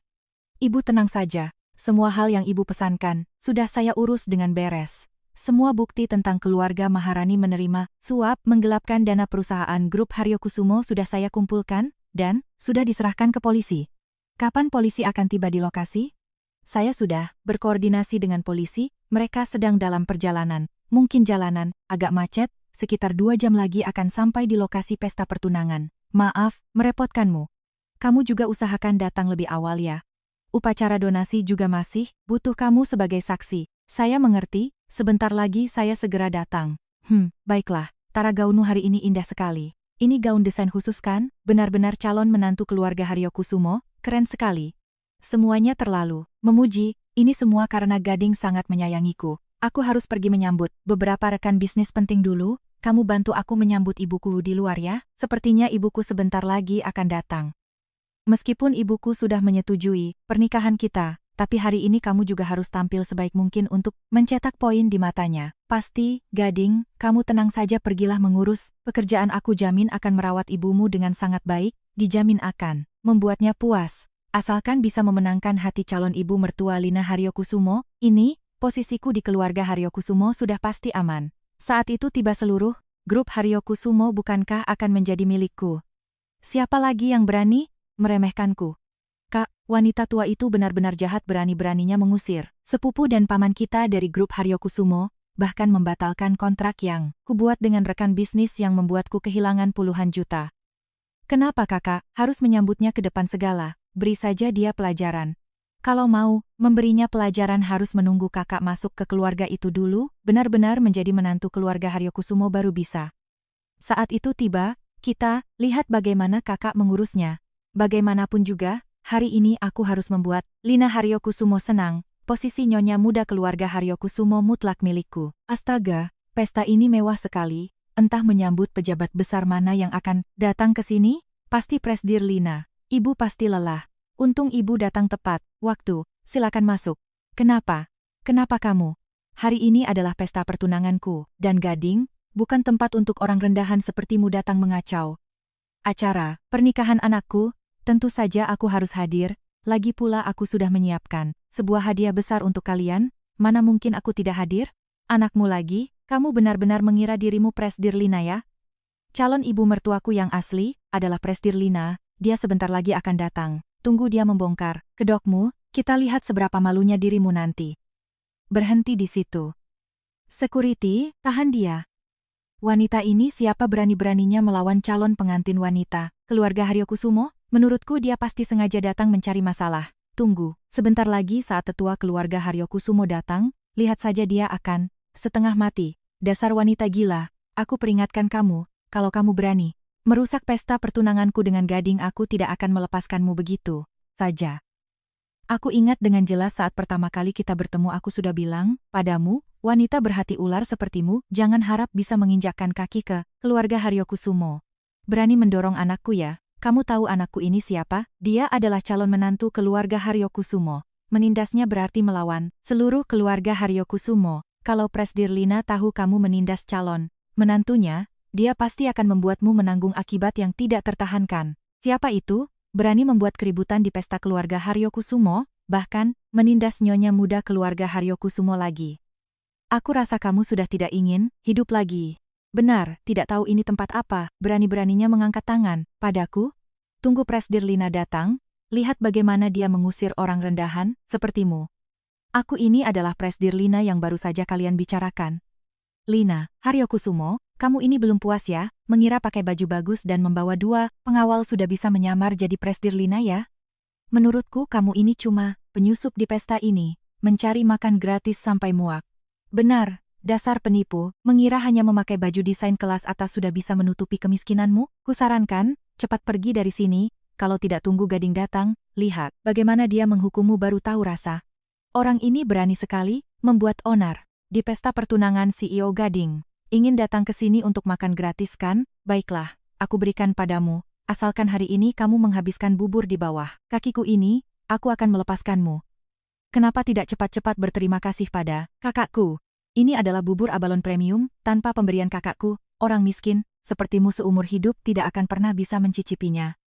Ibu tenang saja, semua hal yang ibu pesankan, sudah saya urus dengan beres. Semua bukti tentang keluarga Maharani menerima suap menggelapkan dana perusahaan grup Haryo Kusumo sudah saya kumpulkan, dan sudah diserahkan ke polisi. Kapan polisi akan tiba di lokasi? Saya sudah berkoordinasi dengan polisi, mereka sedang dalam perjalanan. Mungkin jalanan, agak macet, sekitar 2 jam lagi akan sampai di lokasi pesta pertunangan. Maaf, merepotkanmu. Kamu juga usahakan datang lebih awal ya. Upacara donasi juga masih butuh kamu sebagai saksi. Saya mengerti, sebentar lagi saya segera datang. Baiklah, Tara gaunmu hari ini indah sekali. Ini gaun desain khusus kan? Benar-benar calon menantu keluarga Haryo Kusumo, keren sekali. Semuanya terlalu memuji, ini semua karena Gading sangat menyayangiku. Aku harus pergi menyambut beberapa rekan bisnis penting dulu. Kamu bantu aku menyambut ibuku di luar ya, sepertinya ibuku sebentar lagi akan datang. Meskipun ibuku sudah menyetujui pernikahan kita, tapi hari ini kamu juga harus tampil sebaik mungkin untuk mencetak poin di matanya. Pasti, Gading, kamu tenang saja pergilah mengurus pekerjaan, aku jamin akan merawat ibumu dengan sangat baik, dijamin akan membuatnya puas. Asalkan bisa memenangkan hati calon ibu mertua Lina Haryo Kusumo, ini, posisiku di keluarga Haryo Kusumo sudah pasti aman. Saat itu tiba seluruh grup Haryo Kusumo bukankah akan menjadi milikku? Siapa lagi yang berani meremehkanku? Kak, wanita tua itu benar-benar jahat, berani-beraninya mengusir sepupu dan paman kita dari grup Haryo Kusumo, bahkan membatalkan kontrak yang kubuat dengan rekan bisnis yang membuatku kehilangan puluhan juta. Kenapa kakak harus menyambutnya ke depan segala? beri saja dia pelajaran. Kalau mau, memberinya pelajaran harus menunggu kakak masuk ke keluarga itu dulu, benar-benar menjadi menantu keluarga Haryokusumo baru bisa. Saat itu tiba, kita lihat bagaimana kakak mengurusnya. Bagaimanapun juga, hari ini aku harus membuat Lina Haryokusumo senang. Posisi nyonya muda keluarga Haryokusumo mutlak milikku. Astaga, pesta ini mewah sekali. Entah menyambut pejabat besar mana yang akan datang ke sini? Pasti Presdir Lina. Ibu pasti lelah. Untung ibu datang tepat waktu. Silakan masuk. Kenapa? Kenapa kamu? Hari ini adalah pesta pertunanganku, dan Gading, bukan tempat untuk orang rendahan sepertimu datang mengacau. Acara pernikahan anakku, tentu saja aku harus hadir. Lagi pula aku sudah menyiapkan sebuah hadiah besar untuk kalian. Mana mungkin aku tidak hadir? Anakmu lagi? Kamu benar-benar mengira dirimu Presdir Lina ya? Calon ibu mertuaku yang asli adalah Presdir Lina. Dia sebentar lagi akan datang. Tunggu dia membongkar kedokmu, kita lihat seberapa malunya dirimu nanti. Berhenti di situ. Security, tahan dia. Wanita ini siapa berani-beraninya melawan calon pengantin wanita? Keluarga Haryokusumo? Menurutku dia pasti sengaja datang mencari masalah. Tunggu, sebentar lagi saat tetua keluarga Haryokusumo datang, lihat saja dia akan setengah mati. Dasar wanita gila, aku peringatkan kamu, kalau kamu berani merusak pesta pertunanganku dengan Gading, aku tidak akan melepaskanmu begitu saja. Aku ingat dengan jelas saat pertama kali kita bertemu aku sudah bilang padamu, wanita berhati ular sepertimu, jangan harap bisa menginjakkan kaki ke keluarga Haryokusumo. Berani mendorong anakku ya? Kamu tahu anakku ini siapa? Dia adalah calon menantu keluarga Haryokusumo. Menindasnya berarti melawan seluruh keluarga Haryokusumo. Kalau Presdir Lina tahu kamu menindas calon menantunya, dia pasti akan membuatmu menanggung akibat yang tidak tertahankan. Siapa itu? Berani membuat keributan di pesta keluarga Haryokusumo, bahkan menindas nyonya muda keluarga Haryokusumo lagi. Aku rasa kamu sudah tidak ingin hidup lagi. Benar, tidak tahu ini tempat apa, berani-beraninya mengangkat tangan padaku? Tunggu Presdir Lina datang, lihat bagaimana dia mengusir orang rendahan sepertimu. Aku ini adalah Presdir Lina yang baru saja kalian bicarakan. Lina, Haryokusumo, kamu ini belum puas ya, mengira pakai baju bagus dan membawa 2 pengawal sudah bisa menyamar jadi Presdir Lina ya? Menurutku kamu ini cuma penyusup di pesta ini, mencari makan gratis sampai muak. Benar, dasar penipu, mengira hanya memakai baju desain kelas atas sudah bisa menutupi kemiskinanmu? Kusarankan, cepat pergi dari sini, kalau tidak tunggu Gading datang, lihat bagaimana dia menghukummu baru tahu rasa. Orang ini berani sekali membuat onar di pesta pertunangan CEO Gading. Ingin datang ke sini untuk makan gratis kan? Baiklah, aku berikan padamu. Asalkan hari ini kamu menghabiskan bubur di bawah kakiku ini, aku akan melepaskanmu. Kenapa tidak cepat-cepat berterima kasih pada kakakku? Ini adalah bubur abalon premium, tanpa pemberian kakakku, orang miskin, sepertimu seumur hidup tidak akan pernah bisa mencicipinya.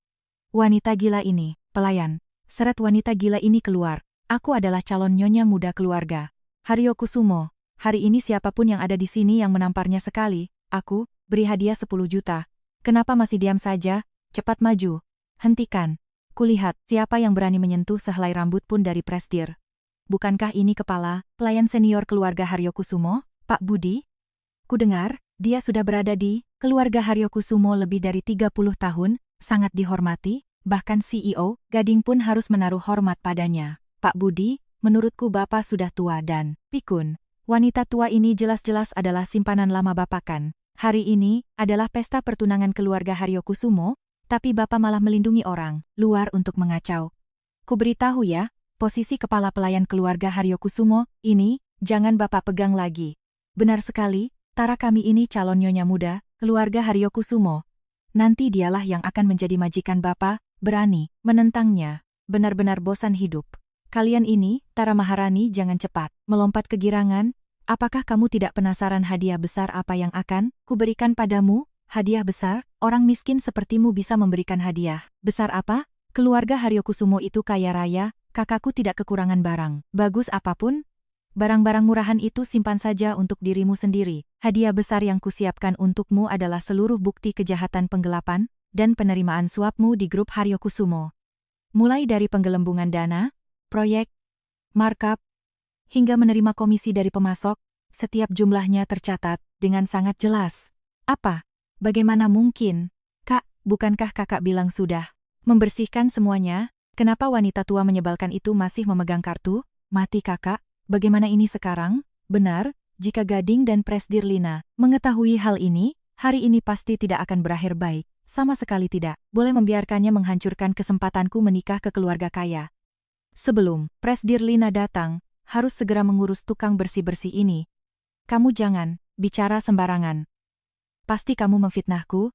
Wanita gila ini, pelayan. Seret wanita gila ini keluar. Aku adalah calon nyonya muda keluarga Haryokusumo. Hari ini siapapun yang ada di sini yang menamparnya sekali, aku beri hadiah 10 juta. Kenapa masih diam saja? Cepat maju. Hentikan. Kulihat siapa yang berani menyentuh sehelai rambut pun dari Presdir. Bukankah ini kepala pelayan senior keluarga Haryokusumo, Pak Budi? Kudengar, dia sudah berada di keluarga Haryokusumo lebih dari 30 tahun, sangat dihormati, bahkan CEO Gading pun harus menaruh hormat padanya. Pak Budi, menurutku Bapak sudah tua dan pikun. Wanita tua ini jelas-jelas adalah simpanan lama Bapak kan. Hari ini adalah pesta pertunangan keluarga Haryokusumo, tapi Bapak malah melindungi orang luar untuk mengacau. Kuberitahu ya, posisi kepala pelayan keluarga Haryokusumo ini, jangan Bapak pegang lagi. Benar sekali, Tara kami ini calon nyonya muda, keluarga Haryokusumo. Nanti dialah yang akan menjadi majikan Bapak, berani menentangnya. Benar-benar bosan hidup. Kalian ini, Tara Maharani jangan cepat melompat kegirangan. Apakah kamu tidak penasaran hadiah besar apa yang akan kuberikan padamu? Hadiah besar? Orang miskin sepertimu bisa memberikan hadiah besar apa? Keluarga Haryokusumo itu kaya raya, kakakku tidak kekurangan barang. Bagus apapun, barang-barang murahan itu simpan saja untuk dirimu sendiri. Hadiah besar yang kusiapkan untukmu adalah seluruh bukti kejahatan penggelapan dan penerimaan suapmu di grup Haryokusumo. Mulai dari penggelembungan dana, proyek, markup, hingga menerima komisi dari pemasok, setiap jumlahnya tercatat dengan sangat jelas. Apa? Bagaimana mungkin? Kak, bukankah kakak bilang sudah membersihkan semuanya? Kenapa wanita tua menyebalkan itu masih memegang kartu? Mati kakak, bagaimana ini sekarang? Benar, jika Gading dan Presdir Lina mengetahui hal ini, hari ini pasti tidak akan berakhir baik. Sama sekali tidak, boleh membiarkannya menghancurkan kesempatanku menikah ke keluarga kaya. Sebelum Presdir Lina datang, harus segera mengurus tukang bersih-bersih ini. Kamu jangan bicara sembarangan. Pasti kamu memfitnahku?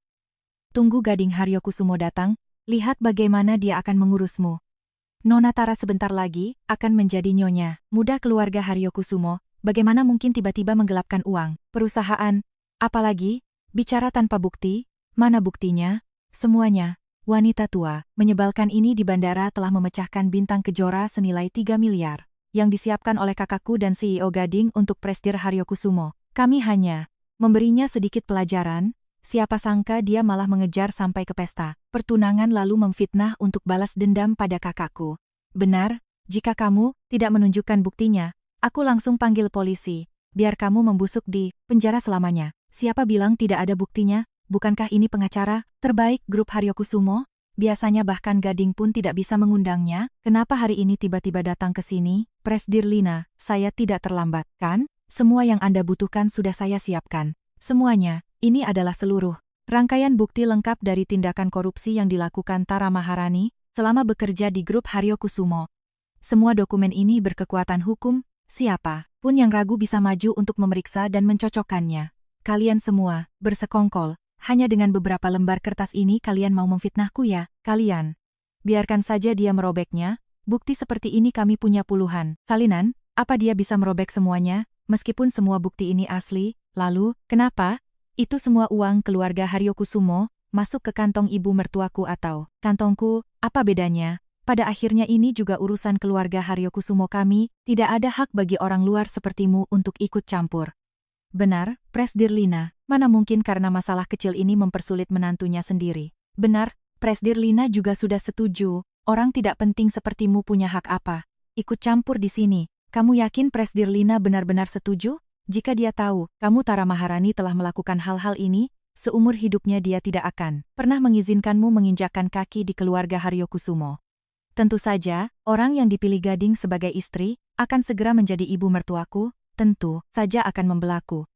Tunggu Gading Haryokusumo datang, lihat bagaimana dia akan mengurusmu. Nona Tara sebentar lagi akan menjadi nyonya muda keluarga Haryokusumo, bagaimana mungkin tiba-tiba menggelapkan uang, perusahaan, apalagi, bicara tanpa bukti, mana buktinya? Semuanya, wanita tua, menyebalkan ini di bandara telah memecahkan bintang kejora senilai 3 miliar, yang disiapkan oleh kakakku dan CEO Gading untuk Presdir Haryokusumo. Kami hanya memberinya sedikit pelajaran. Siapa sangka dia malah mengejar sampai ke pesta pertunangan lalu memfitnah untuk balas dendam pada kakakku. Benar, jika kamu tidak menunjukkan buktinya, aku langsung panggil polisi, biar kamu membusuk di penjara selamanya. Siapa bilang tidak ada buktinya? Bukankah ini pengacara terbaik grup Haryokusumo? Biasanya bahkan Gading pun tidak bisa mengundangnya. Kenapa hari ini tiba-tiba datang ke sini? Presdir Lina, saya tidak terlambat, kan? Semua yang Anda butuhkan sudah saya siapkan. Semuanya. Ini adalah seluruh rangkaian bukti lengkap dari tindakan korupsi yang dilakukan Tara Maharani selama bekerja di grup Haryokusumo. Semua dokumen ini berkekuatan hukum, siapa pun yang ragu bisa maju untuk memeriksa dan mencocokkannya. Kalian semua bersekongkol, hanya dengan beberapa lembar kertas ini kalian mau memfitnahku ya? Kalian biarkan saja dia merobeknya, bukti seperti ini kami punya puluhan. Salinan, apa dia bisa merobek semuanya, meskipun semua bukti ini asli? Lalu, kenapa? Itu semua uang keluarga Haryokusumo masuk ke kantong ibu mertuaku atau kantongku, apa bedanya? Pada akhirnya ini juga urusan keluarga Haryokusumo kami, tidak ada hak bagi orang luar sepertimu untuk ikut campur. Benar, Presdir Lina, mana mungkin karena masalah kecil ini mempersulit menantunya sendiri. Benar, Presdir Lina juga sudah setuju, orang tidak penting sepertimu punya hak apa? Ikut campur di sini. Kamu yakin Presdir Lina benar-benar setuju? Jika dia tahu, kamu Tara Maharani telah melakukan hal-hal ini, seumur hidupnya dia tidak akan pernah mengizinkanmu menginjakkan kaki di keluarga Haryokusumo. Tentu saja, orang yang dipilih Gading sebagai istri, akan segera menjadi ibu mertuaku, tentu saja akan membelaku.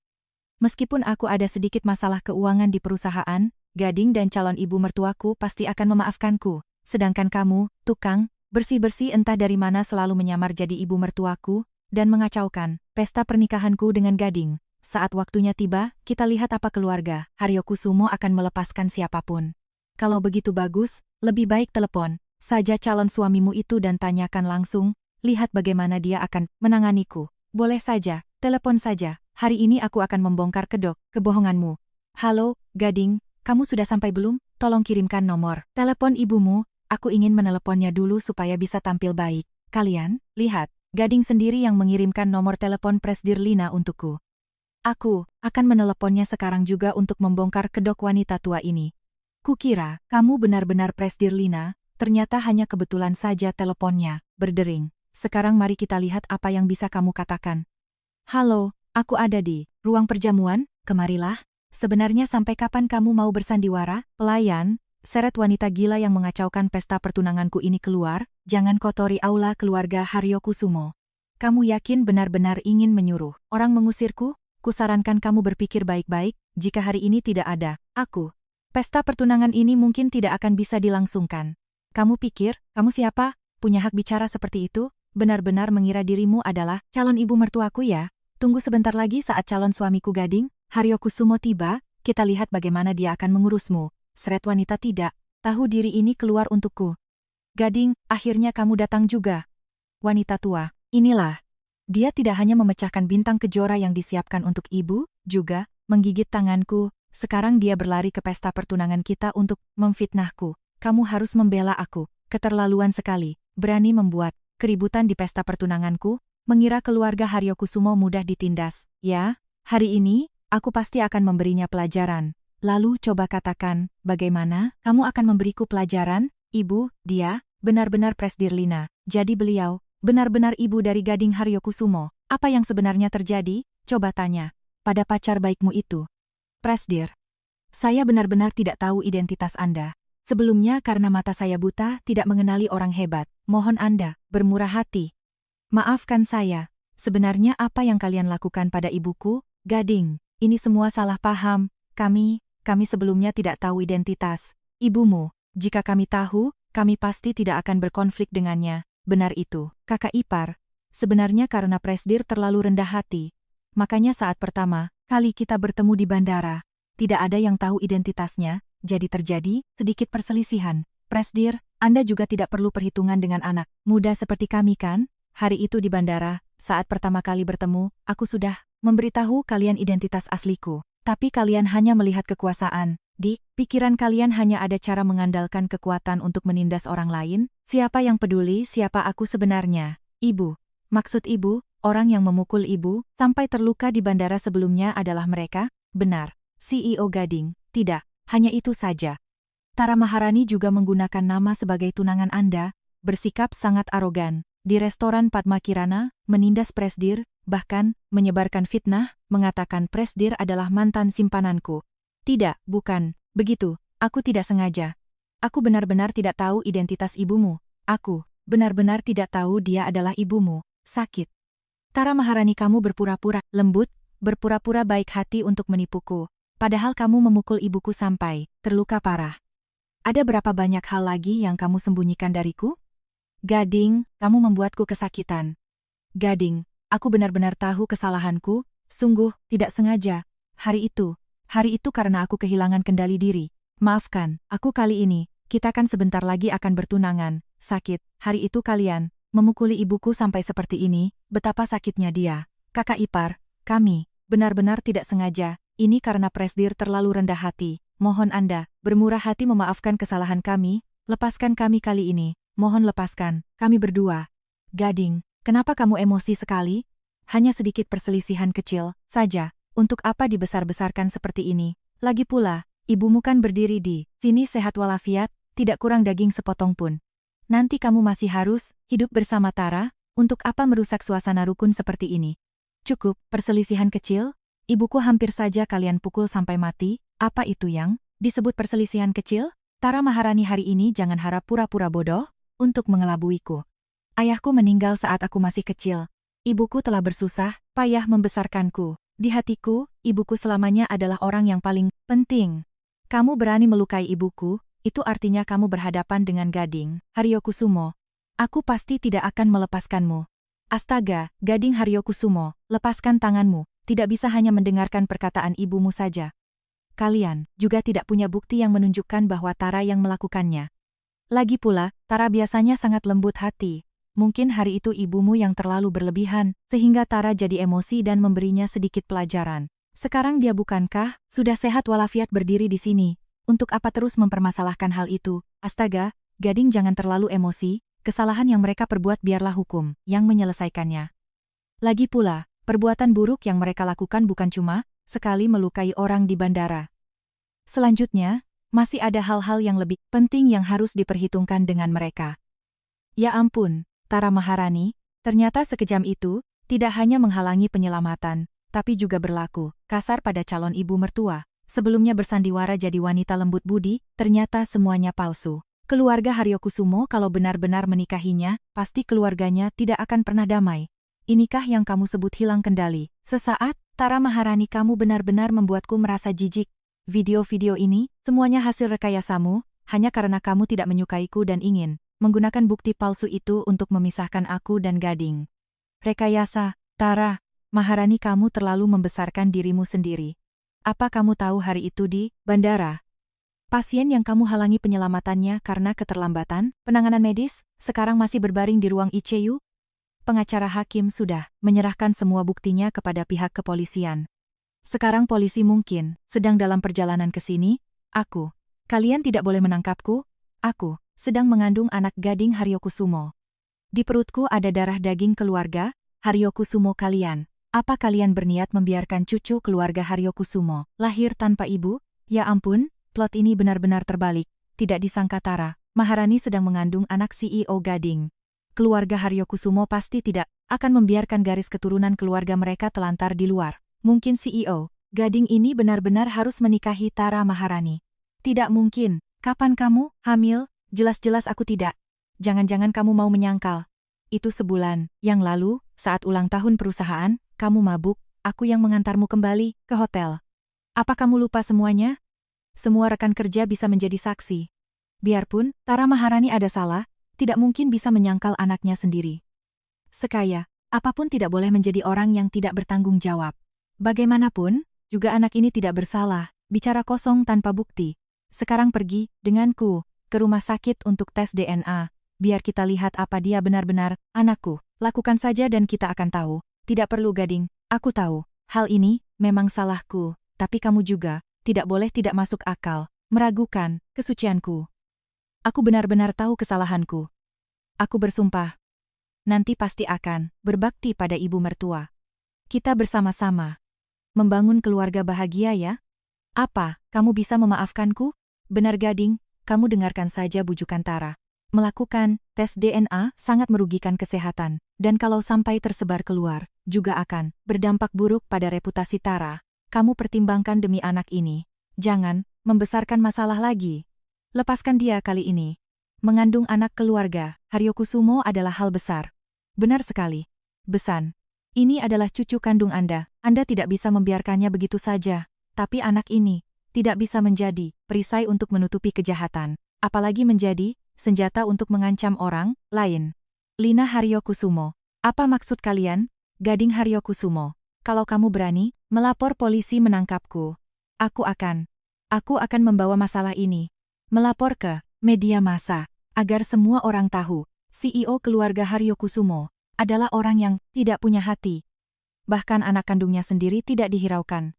Meskipun aku ada sedikit masalah keuangan di perusahaan, Gading dan calon ibu mertuaku pasti akan memaafkanku. Sedangkan kamu, tukang bersih-bersih entah dari mana selalu menyamar jadi ibu mertuaku, dan mengacaukan pesta pernikahanku dengan Gading. Saat waktunya tiba, kita lihat apa keluarga Haryokusumo akan melepaskan siapapun. Kalau begitu bagus, lebih baik telepon saja calon suamimu itu dan tanyakan langsung, lihat bagaimana dia akan menanganiku. Boleh saja, telepon saja, hari ini aku akan membongkar kedok kebohonganmu. Halo, Gading, kamu sudah sampai belum? Tolong kirimkan nomor telepon ibumu, aku ingin meneleponnya dulu supaya bisa tampil baik. Kalian, lihat. Gading sendiri yang mengirimkan nomor telepon Presdir Lina untukku. Aku akan meneleponnya sekarang juga untuk membongkar kedok wanita tua ini. Kukira, kamu benar-benar Presdir Lina, ternyata hanya kebetulan saja teleponnya berdering. Sekarang mari kita lihat apa yang bisa kamu katakan. Halo, aku ada di ruang perjamuan, kemarilah. Sebenarnya sampai kapan kamu mau bersandiwara? Pelayan, seret wanita gila yang mengacaukan pesta pertunanganku ini keluar. Jangan kotori aula keluarga Haryokusumo. Kamu yakin benar-benar ingin menyuruh orang mengusirku? Kusarankan kamu berpikir baik-baik, jika hari ini tidak ada aku. Pesta pertunangan ini mungkin tidak akan bisa dilangsungkan. Kamu pikir, kamu siapa? Punya hak bicara seperti itu? Benar-benar mengira dirimu adalah calon ibu mertuaku ya? Tunggu sebentar lagi saat calon suamiku Gading Haryokusumo tiba, kita lihat bagaimana dia akan mengurusmu. Seret wanita tidak tahu diri ini keluar untukku. Gading, akhirnya kamu datang juga. Wanita tua, inilah. Dia tidak hanya memecahkan bintang kejora yang disiapkan untuk ibu, juga menggigit tanganku. Sekarang dia berlari ke pesta pertunangan kita untuk memfitnahku. Kamu harus membela aku. Keterlaluan sekali. Berani membuat keributan di pesta pertunanganku, mengira keluarga Haryokusumo mudah ditindas. Ya, hari ini, aku pasti akan memberinya pelajaran. Lalu coba katakan, bagaimana kamu akan memberiku pelajaran? Ibu, dia benar-benar Presdir Lina. Jadi beliau benar-benar ibu dari Gading Haryokusumo. Apa yang sebenarnya terjadi? Coba tanya pada pacar baikmu itu. Presdir, saya benar-benar tidak tahu identitas Anda. Sebelumnya karena mata saya buta tidak mengenali orang hebat. Mohon Anda, bermurah hati. Maafkan saya. Sebenarnya apa yang kalian lakukan pada ibuku, Gading? Ini semua salah paham. Kami sebelumnya tidak tahu identitas ibumu. Jika kami tahu, kami pasti tidak akan berkonflik dengannya. Benar itu, kakak ipar. Sebenarnya karena Presdir terlalu rendah hati. Makanya saat pertama kali kita bertemu di bandara, tidak ada yang tahu identitasnya, jadi terjadi sedikit perselisihan. Presdir, Anda juga tidak perlu perhitungan dengan anak muda seperti kami kan? Hari itu di bandara, saat pertama kali bertemu, aku sudah memberitahu kalian identitas asliku. Tapi kalian hanya melihat kekuasaan. Di pikiran kalian hanya ada cara mengandalkan kekuatan untuk menindas orang lain. Siapa yang peduli siapa aku sebenarnya? Ibu. Maksud ibu, orang yang memukul ibu sampai terluka di bandara sebelumnya adalah mereka? Benar. CEO Gading. Tidak, hanya itu saja. Tara Maharani juga menggunakan nama sebagai tunangan Anda, bersikap sangat arogan. Di restoran Padma Kirana, menindas Presdir, bahkan menyebarkan fitnah, mengatakan Presdir adalah mantan simpananku. Tidak, bukan, begitu, aku tidak sengaja. Aku benar-benar tidak tahu identitas ibumu. Aku benar-benar tidak tahu dia adalah ibumu. Sakit. Tara Maharani, kamu berpura-pura lembut, berpura-pura baik hati untuk menipuku. Padahal kamu memukul ibuku sampai terluka parah. Ada berapa banyak hal lagi yang kamu sembunyikan dariku? Gading, kamu membuatku kesakitan. Gading, aku benar-benar tahu kesalahanku, sungguh, tidak sengaja. Hari itu karena aku kehilangan kendali diri. Maafkan, aku kali ini, kita kan sebentar lagi akan bertunangan. Sakit, hari itu kalian memukuli ibuku sampai seperti ini, betapa sakitnya dia. Kakak ipar, kami benar-benar tidak sengaja, ini karena Presdir terlalu rendah hati. Mohon Anda, bermurah hati memaafkan kesalahan kami, lepaskan kami kali ini, mohon lepaskan, kami berdua. Gading, kenapa kamu emosi sekali? Hanya sedikit perselisihan kecil saja, untuk apa dibesar-besarkan seperti ini? Lagi pula, ibumu kan berdiri di sini sehat walafiat, tidak kurang daging sepotong pun. Nanti kamu masih harus hidup bersama Tara, untuk apa merusak suasana rukun seperti ini? Cukup, perselisihan kecil, ibuku hampir saja kalian pukul sampai mati, apa itu yang disebut perselisihan kecil? Tara Maharani, hari ini jangan harap pura-pura bodoh untuk mengelabuiku. Ayahku meninggal saat aku masih kecil. Ibuku telah bersusah payah membesarkanku. Di hatiku, ibuku selamanya adalah orang yang paling penting. Kamu berani melukai ibuku, itu artinya kamu berhadapan dengan Gading Haryokusumo. Aku pasti tidak akan melepaskanmu. Astaga, Gading Haryokusumo, lepaskan tanganmu. Tidak bisa hanya mendengarkan perkataan ibumu saja. Kalian juga tidak punya bukti yang menunjukkan bahwa Tara yang melakukannya. Lagi pula, Tara biasanya sangat lembut hati. Mungkin hari itu ibumu yang terlalu berlebihan, sehingga Tara jadi emosi dan memberinya sedikit pelajaran. Sekarang dia bukankah sudah sehat walafiat berdiri di sini? Untuk apa terus mempermasalahkan hal itu? Astaga, Gading jangan terlalu emosi, kesalahan yang mereka perbuat biarlah hukum yang menyelesaikannya. Lagi pula, perbuatan buruk yang mereka lakukan bukan cuma sekali melukai orang di bandara. Selanjutnya, masih ada hal-hal yang lebih penting yang harus diperhitungkan dengan mereka. Ya ampun, Tara Maharani, ternyata sekejam itu, tidak hanya menghalangi penyelamatan, tapi juga berlaku kasar pada calon ibu mertua. Sebelumnya bersandiwara jadi wanita lembut budi, ternyata semuanya palsu. Keluarga Haryokusumo kalau benar-benar menikahinya, pasti keluarganya tidak akan pernah damai. Inikah yang kamu sebut hilang kendali? Sesaat, Tara Maharani, kamu benar-benar membuatku merasa jijik. Video-video ini, semuanya hasil rekayasamu, hanya karena kamu tidak menyukaiku dan ingin menggunakan bukti palsu itu untuk memisahkan aku dan Gading. Rekayasa, Tara Maharani, kamu terlalu membesarkan dirimu sendiri. Apa kamu tahu hari itu di bandara? Pasien yang kamu halangi penyelamatannya karena keterlambatan penanganan medis, sekarang masih berbaring di ruang ICU? Pengacara hakim sudah menyerahkan semua buktinya kepada pihak kepolisian. Sekarang polisi mungkin sedang dalam perjalanan ke sini. Kalian tidak boleh menangkapku. Aku sedang mengandung anak Gading Haryokusumo. Di perutku ada darah daging keluarga Haryokusumo kalian. Apa kalian berniat membiarkan cucu keluarga Haryokusumo lahir tanpa ibu? Ya ampun, plot ini benar-benar terbalik. Tidak disangka Tara Maharani sedang mengandung anak CEO Gading. Keluarga Haryokusumo pasti tidak akan membiarkan garis keturunan keluarga mereka telantar di luar. Mungkin CEO Gading ini benar-benar harus menikahi Tara Maharani. Tidak mungkin, Kapan kamu hamil? Jelas-jelas aku tidak. Jangan-jangan kamu mau menyangkal. Itu sebulan yang lalu, saat ulang tahun perusahaan, kamu mabuk, aku yang mengantarmu kembali ke hotel. Apa kamu lupa semuanya? Semua rekan kerja bisa menjadi saksi. Biarpun Tara Maharani ada salah, tidak mungkin bisa menyangkal anaknya sendiri. Sekaya apapun tidak boleh menjadi orang yang tidak bertanggung jawab. Bagaimanapun, juga anak ini tidak bersalah, bicara kosong tanpa bukti. Sekarang pergi denganku ke rumah sakit untuk tes DNA. Biar kita lihat apa dia benar-benar anakku. Lakukan saja dan kita akan tahu. Tidak perlu gading, aku tahu. Hal ini memang salahku, tapi kamu juga tidak boleh tidak masuk akal, meragukan kesucianku. Aku benar-benar tahu kesalahanku. Aku bersumpah. Nanti pasti akan berbakti pada ibu mertua. Kita bersama-sama membangun keluarga bahagia ya. Apa, kamu bisa memaafkanku? Benar gading, kamu dengarkan saja bujukan Tara. Melakukan tes DNA sangat merugikan kesehatan, dan kalau sampai tersebar keluar, juga akan berdampak buruk pada reputasi Tara. Kamu pertimbangkan demi anak ini. Jangan membesarkan masalah lagi. Lepaskan dia kali ini. Mengandung anak keluarga Haryokusumo adalah hal besar. Benar sekali. Besan. Ini adalah cucu kandung Anda. Anda tidak bisa membiarkannya begitu saja. Tapi anak ini tidak bisa menjadi perisai untuk menutupi kejahatan. Apalagi menjadi senjata untuk mengancam orang lain. Lina Haryokusumo. Apa maksud kalian? Gading Haryokusumo. Kalau kamu berani melapor polisi menangkapku, aku akan membawa masalah ini. Melapor ke media massa, agar semua orang tahu. CEO keluarga Haryokusumo adalah orang yang tidak punya hati. Bahkan anak kandungnya sendiri tidak dihiraukan.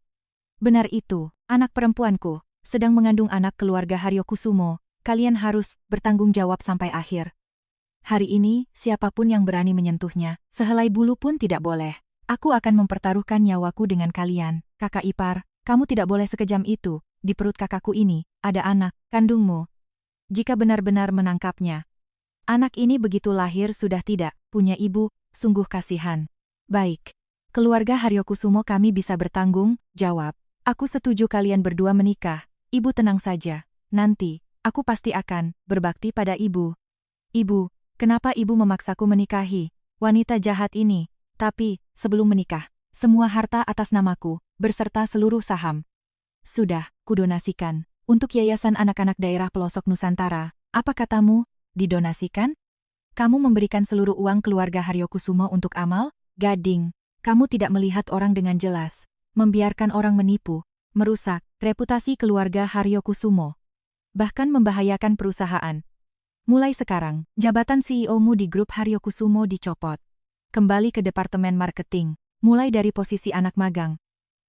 Benar itu, anak perempuanku sedang mengandung anak keluarga Haryokusumo. Kalian harus bertanggung jawab sampai akhir. Hari ini, siapapun yang berani menyentuhnya, sehelai bulu pun tidak boleh. Aku akan mempertaruhkan nyawaku dengan kalian, kakak ipar. Kamu tidak boleh sekejam itu. Di perut kakakku ini ada anak kandungmu. Jika benar-benar menangkapnya, anak ini begitu lahir sudah tidak punya ibu, sungguh kasihan. Baik. Keluarga Haryokusumo kami bisa bertanggung jawab. Aku setuju kalian berdua menikah. Ibu tenang saja. Nanti, aku pasti akan berbakti pada ibu. Ibu, kenapa ibu memaksaku menikahi wanita jahat ini? Tapi, sebelum menikah, semua harta atas namaku, berserta seluruh saham, sudah kudonasikan untuk Yayasan Anak-anak Daerah Pelosok Nusantara. Apa katamu? Didonasikan? Kamu memberikan seluruh uang keluarga Haryokusumo untuk amal? Gading, kamu tidak melihat orang dengan jelas, membiarkan orang menipu, merusak reputasi keluarga Haryokusumo, bahkan membahayakan perusahaan. Mulai sekarang, jabatan CEO-mu di grup Haryokusumo dicopot. Kembali ke Departemen Marketing, mulai dari posisi anak magang.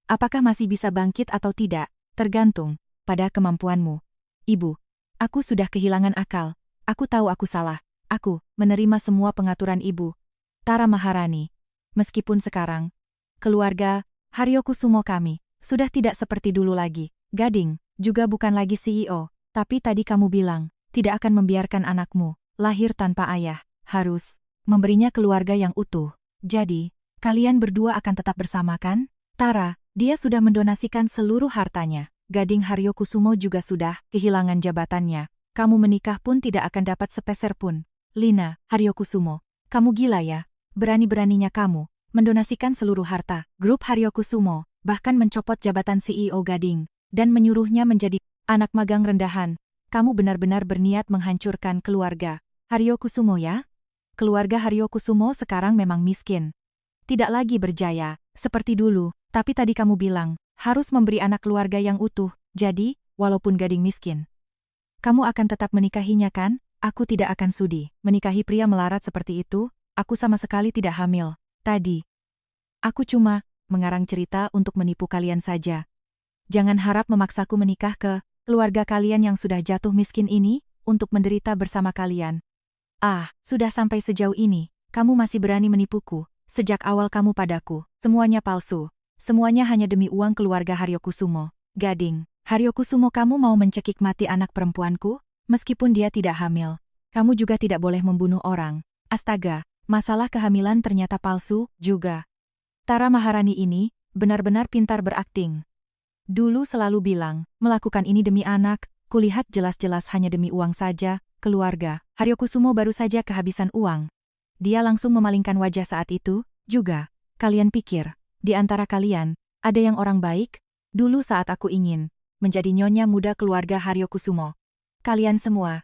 Apakah masih bisa bangkit atau tidak, tergantung pada kemampuanmu. Ibu, aku sudah kehilangan akal. Aku tahu aku salah. Aku menerima semua pengaturan ibu. Tara Maharani. Meskipun sekarang, keluarga Haryokusumo kami sudah tidak seperti dulu lagi. Gading, juga bukan lagi CEO. Tapi tadi kamu bilang, tidak akan membiarkan anakmu lahir tanpa ayah. Harus memberinya keluarga yang utuh. Jadi, kalian berdua akan tetap bersama kan? Tara, dia sudah mendonasikan seluruh hartanya. Gading Haryokusumo juga sudah kehilangan jabatannya. Kamu menikah pun tidak akan dapat sepeser pun. Lina Haryokusumo, kamu gila ya? Berani-beraninya kamu mendonasikan seluruh harta grup Haryokusumo, bahkan mencopot jabatan CEO Gading, dan menyuruhnya menjadi anak magang rendahan. Kamu benar-benar berniat menghancurkan keluarga Haryokusumo ya? Keluarga Haryokusumo sekarang memang miskin. Tidak lagi berjaya, seperti dulu, tapi tadi kamu bilang, harus memberi anak keluarga yang utuh, jadi, walaupun Gading miskin, kamu akan tetap menikahinya kan? Aku tidak akan sudi menikahi pria melarat seperti itu. Aku sama sekali tidak hamil. Tadi, aku cuma mengarang cerita untuk menipu kalian saja. Jangan harap memaksaku menikah ke keluarga kalian yang sudah jatuh miskin ini untuk menderita bersama kalian. Ah, sudah sampai sejauh ini, kamu masih berani menipuku. Sejak awal kamu padaku, semuanya palsu. Semuanya hanya demi uang keluarga Haryokusumo. Gading, Haryokusumo, kamu mau mencekik mati anak perempuanku? Meskipun dia tidak hamil, kamu juga tidak boleh membunuh orang. Astaga, masalah kehamilan ternyata palsu juga. Tara Maharani ini benar-benar pintar berakting. Dulu selalu bilang, melakukan ini demi anak, Kulihat jelas-jelas hanya demi uang saja, keluarga. Haryokusumo baru saja kehabisan uang. Dia langsung memalingkan wajah saat itu, juga. Kalian pikir, di antara kalian, ada yang orang baik? Dulu saat aku ingin menjadi nyonya muda keluarga Haryokusumo. Kalian semua.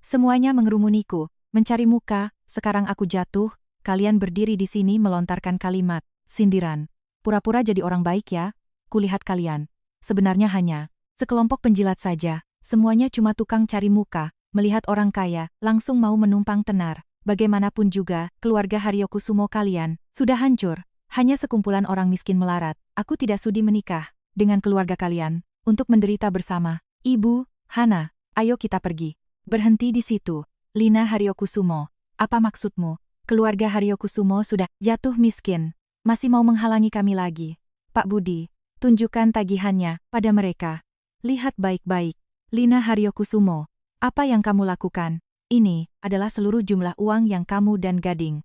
Semuanya mengerumuniku, mencari muka, sekarang aku jatuh, kalian berdiri di sini melontarkan kalimat, sindiran. Pura-pura jadi orang baik ya, kulihat kalian. Sebenarnya hanya sekelompok penjilat saja, semuanya cuma tukang cari muka, melihat orang kaya, langsung mau menumpang tenar. Bagaimanapun juga, keluarga Haryokusumo kalian sudah hancur. Hanya sekumpulan orang miskin melarat. Aku tidak sudi menikah dengan keluarga kalian untuk menderita bersama. Ibu, Hana, ayo kita pergi. Berhenti di situ. Lina Haryokusumo, apa maksudmu? Keluarga Haryokusumo sudah jatuh miskin. Masih mau menghalangi kami lagi. Pak Budi, tunjukkan tagihannya pada mereka. Lihat baik-baik. Lina Haryokusumo, apa yang kamu lakukan? Ini adalah seluruh jumlah uang yang kamu dan Gading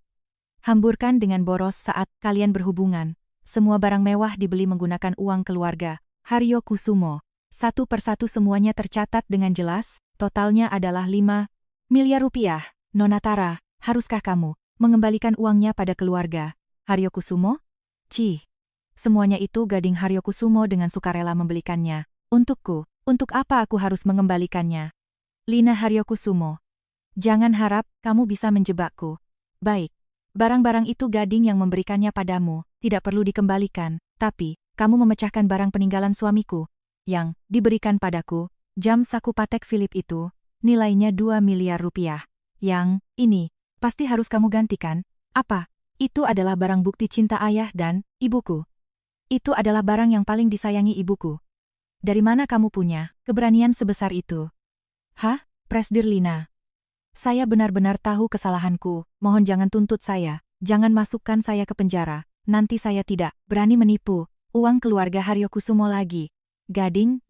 hamburkan dengan boros saat kalian berhubungan. Semua barang mewah dibeli menggunakan uang keluarga Haryokusumo. Satu persatu semuanya tercatat dengan jelas, totalnya adalah 5 miliar rupiah. Nona Tara, haruskah kamu mengembalikan uangnya pada keluarga Haryokusumo? Cih. Semuanya itu Gading Haryokusumo dengan sukarela membelikannya. Untukku, untuk apa aku harus mengembalikannya? Lina Haryokusumo, jangan harap kamu bisa menjebakku. Baik. Barang-barang itu Gading yang memberikannya padamu, tidak perlu dikembalikan, tapi kamu memecahkan barang peninggalan suamiku yang diberikan padaku, jam saku Patek Philippe itu, nilainya 2 miliar rupiah. Yang ini pasti harus kamu gantikan. Apa? Itu adalah barang bukti cinta ayah dan ibuku. Itu adalah barang yang paling disayangi ibuku. Dari mana kamu punya keberanian sebesar itu? Hah? Presdir Lina. Saya benar-benar tahu kesalahanku, mohon jangan tuntut saya, jangan masukkan saya ke penjara, nanti saya tidak berani menipu uang keluarga Haryokusumo lagi. Gading,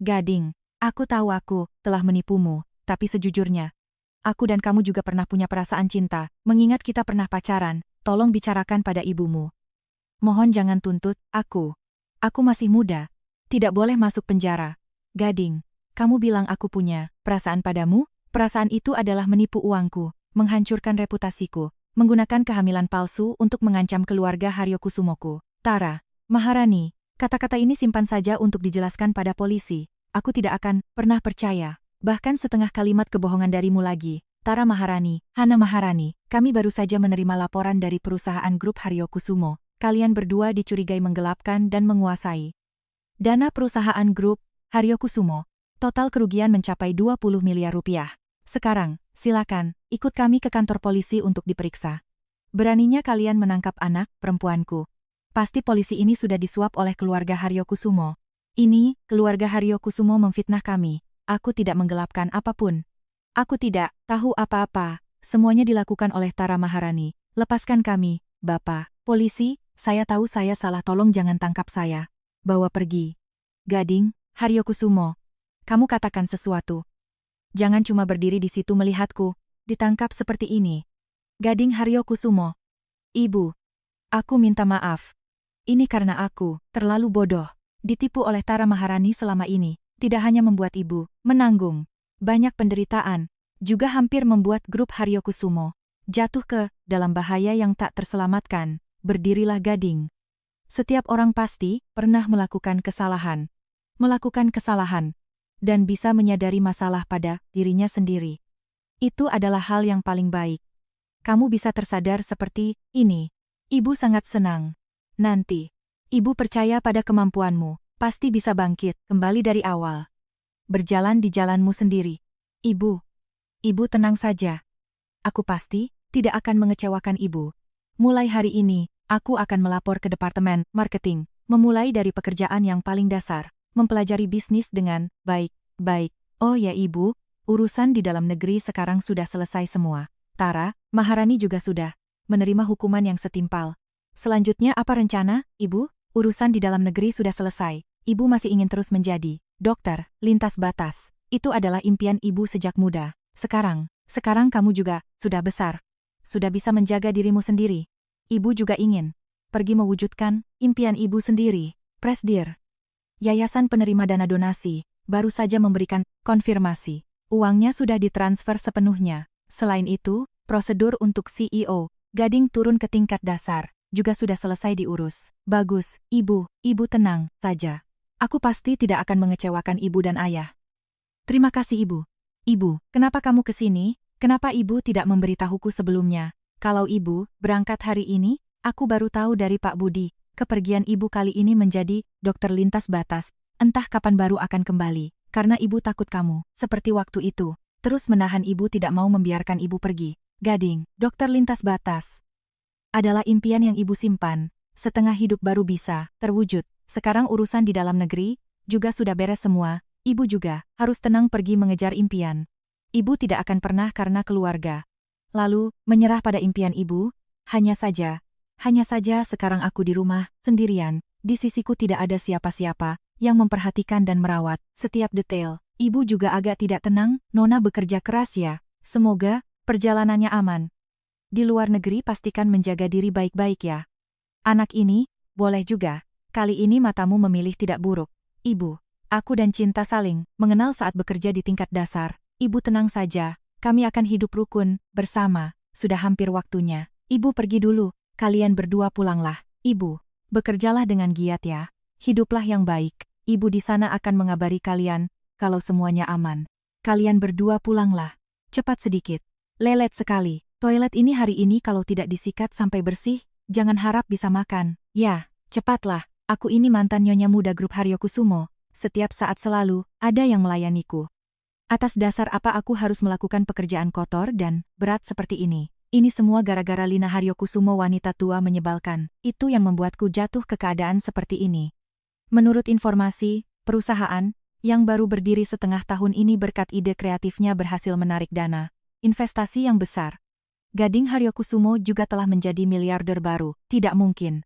aku tahu aku telah menipumu, tapi sejujurnya, aku dan kamu juga pernah punya perasaan cinta, mengingat kita pernah pacaran, tolong bicarakan pada ibumu. Mohon jangan tuntut aku. Aku masih muda, tidak boleh masuk penjara. Gading, kamu bilang aku punya perasaan padamu? Perasaan itu adalah menipu uangku, menghancurkan reputasiku, menggunakan kehamilan palsu untuk mengancam keluarga Haryokusumoku. Tara, Maharani, kata-kata ini simpan saja untuk dijelaskan pada polisi. Aku tidak akan pernah percaya, bahkan setengah kalimat kebohongan darimu lagi. Tara Maharani, Hana Maharani, kami baru saja menerima laporan dari perusahaan grup Haryokusumo. Kalian berdua dicurigai menggelapkan dan menguasai dana perusahaan grup Haryokusumo. Total kerugian mencapai 20 miliar rupiah. Sekarang, silakan, ikut kami ke kantor polisi untuk diperiksa. Beraninya kalian menangkap anak perempuanku. Pasti polisi ini sudah disuap oleh keluarga Haryokusumo. Ini, keluarga Haryokusumo memfitnah kami. Aku tidak menggelapkan apapun. Aku tidak tahu apa-apa. Semuanya dilakukan oleh Tara Maharani. Lepaskan kami, Bapak. Polisi, saya tahu saya salah, tolong jangan tangkap saya. Bawa pergi. Gading, Haryokusumo. Kamu katakan sesuatu. Jangan cuma berdiri di situ melihatku ditangkap seperti ini. Gading Haryokusumo. Ibu. Aku minta maaf. Ini karena aku terlalu bodoh. Ditipu oleh Tara Maharani selama ini. Tidak hanya membuat ibu menanggung banyak penderitaan, juga hampir membuat grup Haryokusumo jatuh ke dalam bahaya yang tak terselamatkan. Berdirilah Gading. Setiap orang pasti pernah melakukan kesalahan. Dan bisa menyadari masalah pada dirinya sendiri. Itu adalah hal yang paling baik. Kamu bisa tersadar seperti ini. Ibu sangat senang. Nanti, ibu percaya pada kemampuanmu, pasti bisa bangkit kembali dari awal. Berjalan di jalanmu sendiri. Ibu tenang saja. Aku pasti tidak akan mengecewakan ibu. Mulai hari ini, aku akan melapor ke Departemen Marketing, memulai dari pekerjaan yang paling dasar. Mempelajari bisnis dengan baik. Oh ya ibu, urusan di dalam negeri sekarang sudah selesai semua. Tara, Maharani juga sudah menerima hukuman yang setimpal. Selanjutnya apa rencana, ibu? Urusan di dalam negeri sudah selesai. Ibu masih ingin terus menjadi dokter lintas batas. Itu adalah impian ibu sejak muda. Sekarang kamu juga sudah besar. Sudah bisa menjaga dirimu sendiri. Ibu juga ingin pergi mewujudkan impian ibu sendiri. Presdir. Yayasan penerima dana donasi, baru saja memberikan konfirmasi. Uangnya sudah ditransfer sepenuhnya. Selain itu, prosedur untuk CEO Gading turun ke tingkat dasar juga sudah selesai diurus. Bagus, Ibu, Ibu tenang saja. Aku pasti tidak akan mengecewakan Ibu dan Ayah. Terima kasih Ibu. Ibu, kenapa kamu ke sini? Kenapa Ibu tidak memberitahuku sebelumnya? Kalau Ibu berangkat hari ini, aku baru tahu dari Pak Budi. Kepergian Ibu kali ini menjadi dokter lintas batas. Entah kapan baru akan kembali. Karena Ibu takut kamu, seperti waktu itu. Terus menahan Ibu tidak mau membiarkan Ibu pergi. Gading, dokter lintas batas adalah impian yang Ibu simpan. Setengah hidup baru bisa terwujud. Sekarang urusan di dalam negeri juga sudah beres semua. Ibu juga harus tenang pergi mengejar impian. Ibu tidak akan pernah karena keluarga lalu menyerah pada impian Ibu. Hanya saja sekarang aku di rumah sendirian. Di sisiku tidak ada siapa-siapa yang memperhatikan dan merawat setiap detail. Ibu juga agak tidak tenang. Nona bekerja keras ya. Semoga perjalanannya aman. Di luar negeri pastikan menjaga diri baik-baik ya. Anak ini, boleh juga. Kali ini matamu memilih tidak buruk. Ibu, aku dan Cinta saling mengenal saat bekerja di tingkat dasar. Ibu tenang saja, kami akan hidup rukun, bersama. Sudah hampir waktunya. Ibu pergi dulu, kalian berdua pulanglah. Ibu, bekerjalah dengan giat ya. Hiduplah yang baik. Ibu di sana akan mengabari kalian, kalau semuanya aman. Kalian berdua pulanglah. Cepat sedikit. Lelet sekali. Toilet ini hari ini kalau tidak disikat sampai bersih, jangan harap bisa makan. Ya, cepatlah. Aku ini mantan nyonya muda grup Haryokusumo. Setiap saat selalu ada yang melayaniku. Atas dasar apa aku harus melakukan pekerjaan kotor dan berat seperti ini? Ini semua gara-gara Lina Haryokusumo wanita tua menyebalkan. Itu yang membuatku jatuh ke keadaan seperti ini. Menurut informasi, perusahaan yang baru berdiri setengah tahun ini berkat ide kreatifnya berhasil menarik dana investasi yang besar. Gading Haryokusumo juga telah menjadi miliarder baru. Tidak mungkin.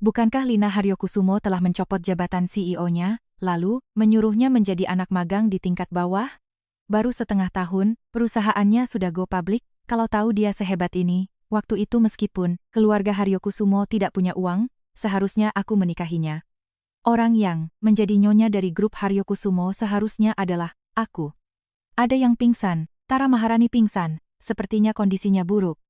Bukankah Lina Haryokusumo telah mencopot jabatan CEO-nya, lalu menyuruhnya menjadi anak magang di tingkat bawah? Baru setengah tahun, perusahaannya sudah go public. Kalau tahu dia sehebat ini, waktu itu meskipun keluarga Haryokusumo tidak punya uang, seharusnya aku menikahinya. Orang yang menjadi nyonya dari grup Haryokusumo seharusnya adalah aku. Ada yang pingsan. Tara Maharani pingsan. Sepertinya kondisinya buruk.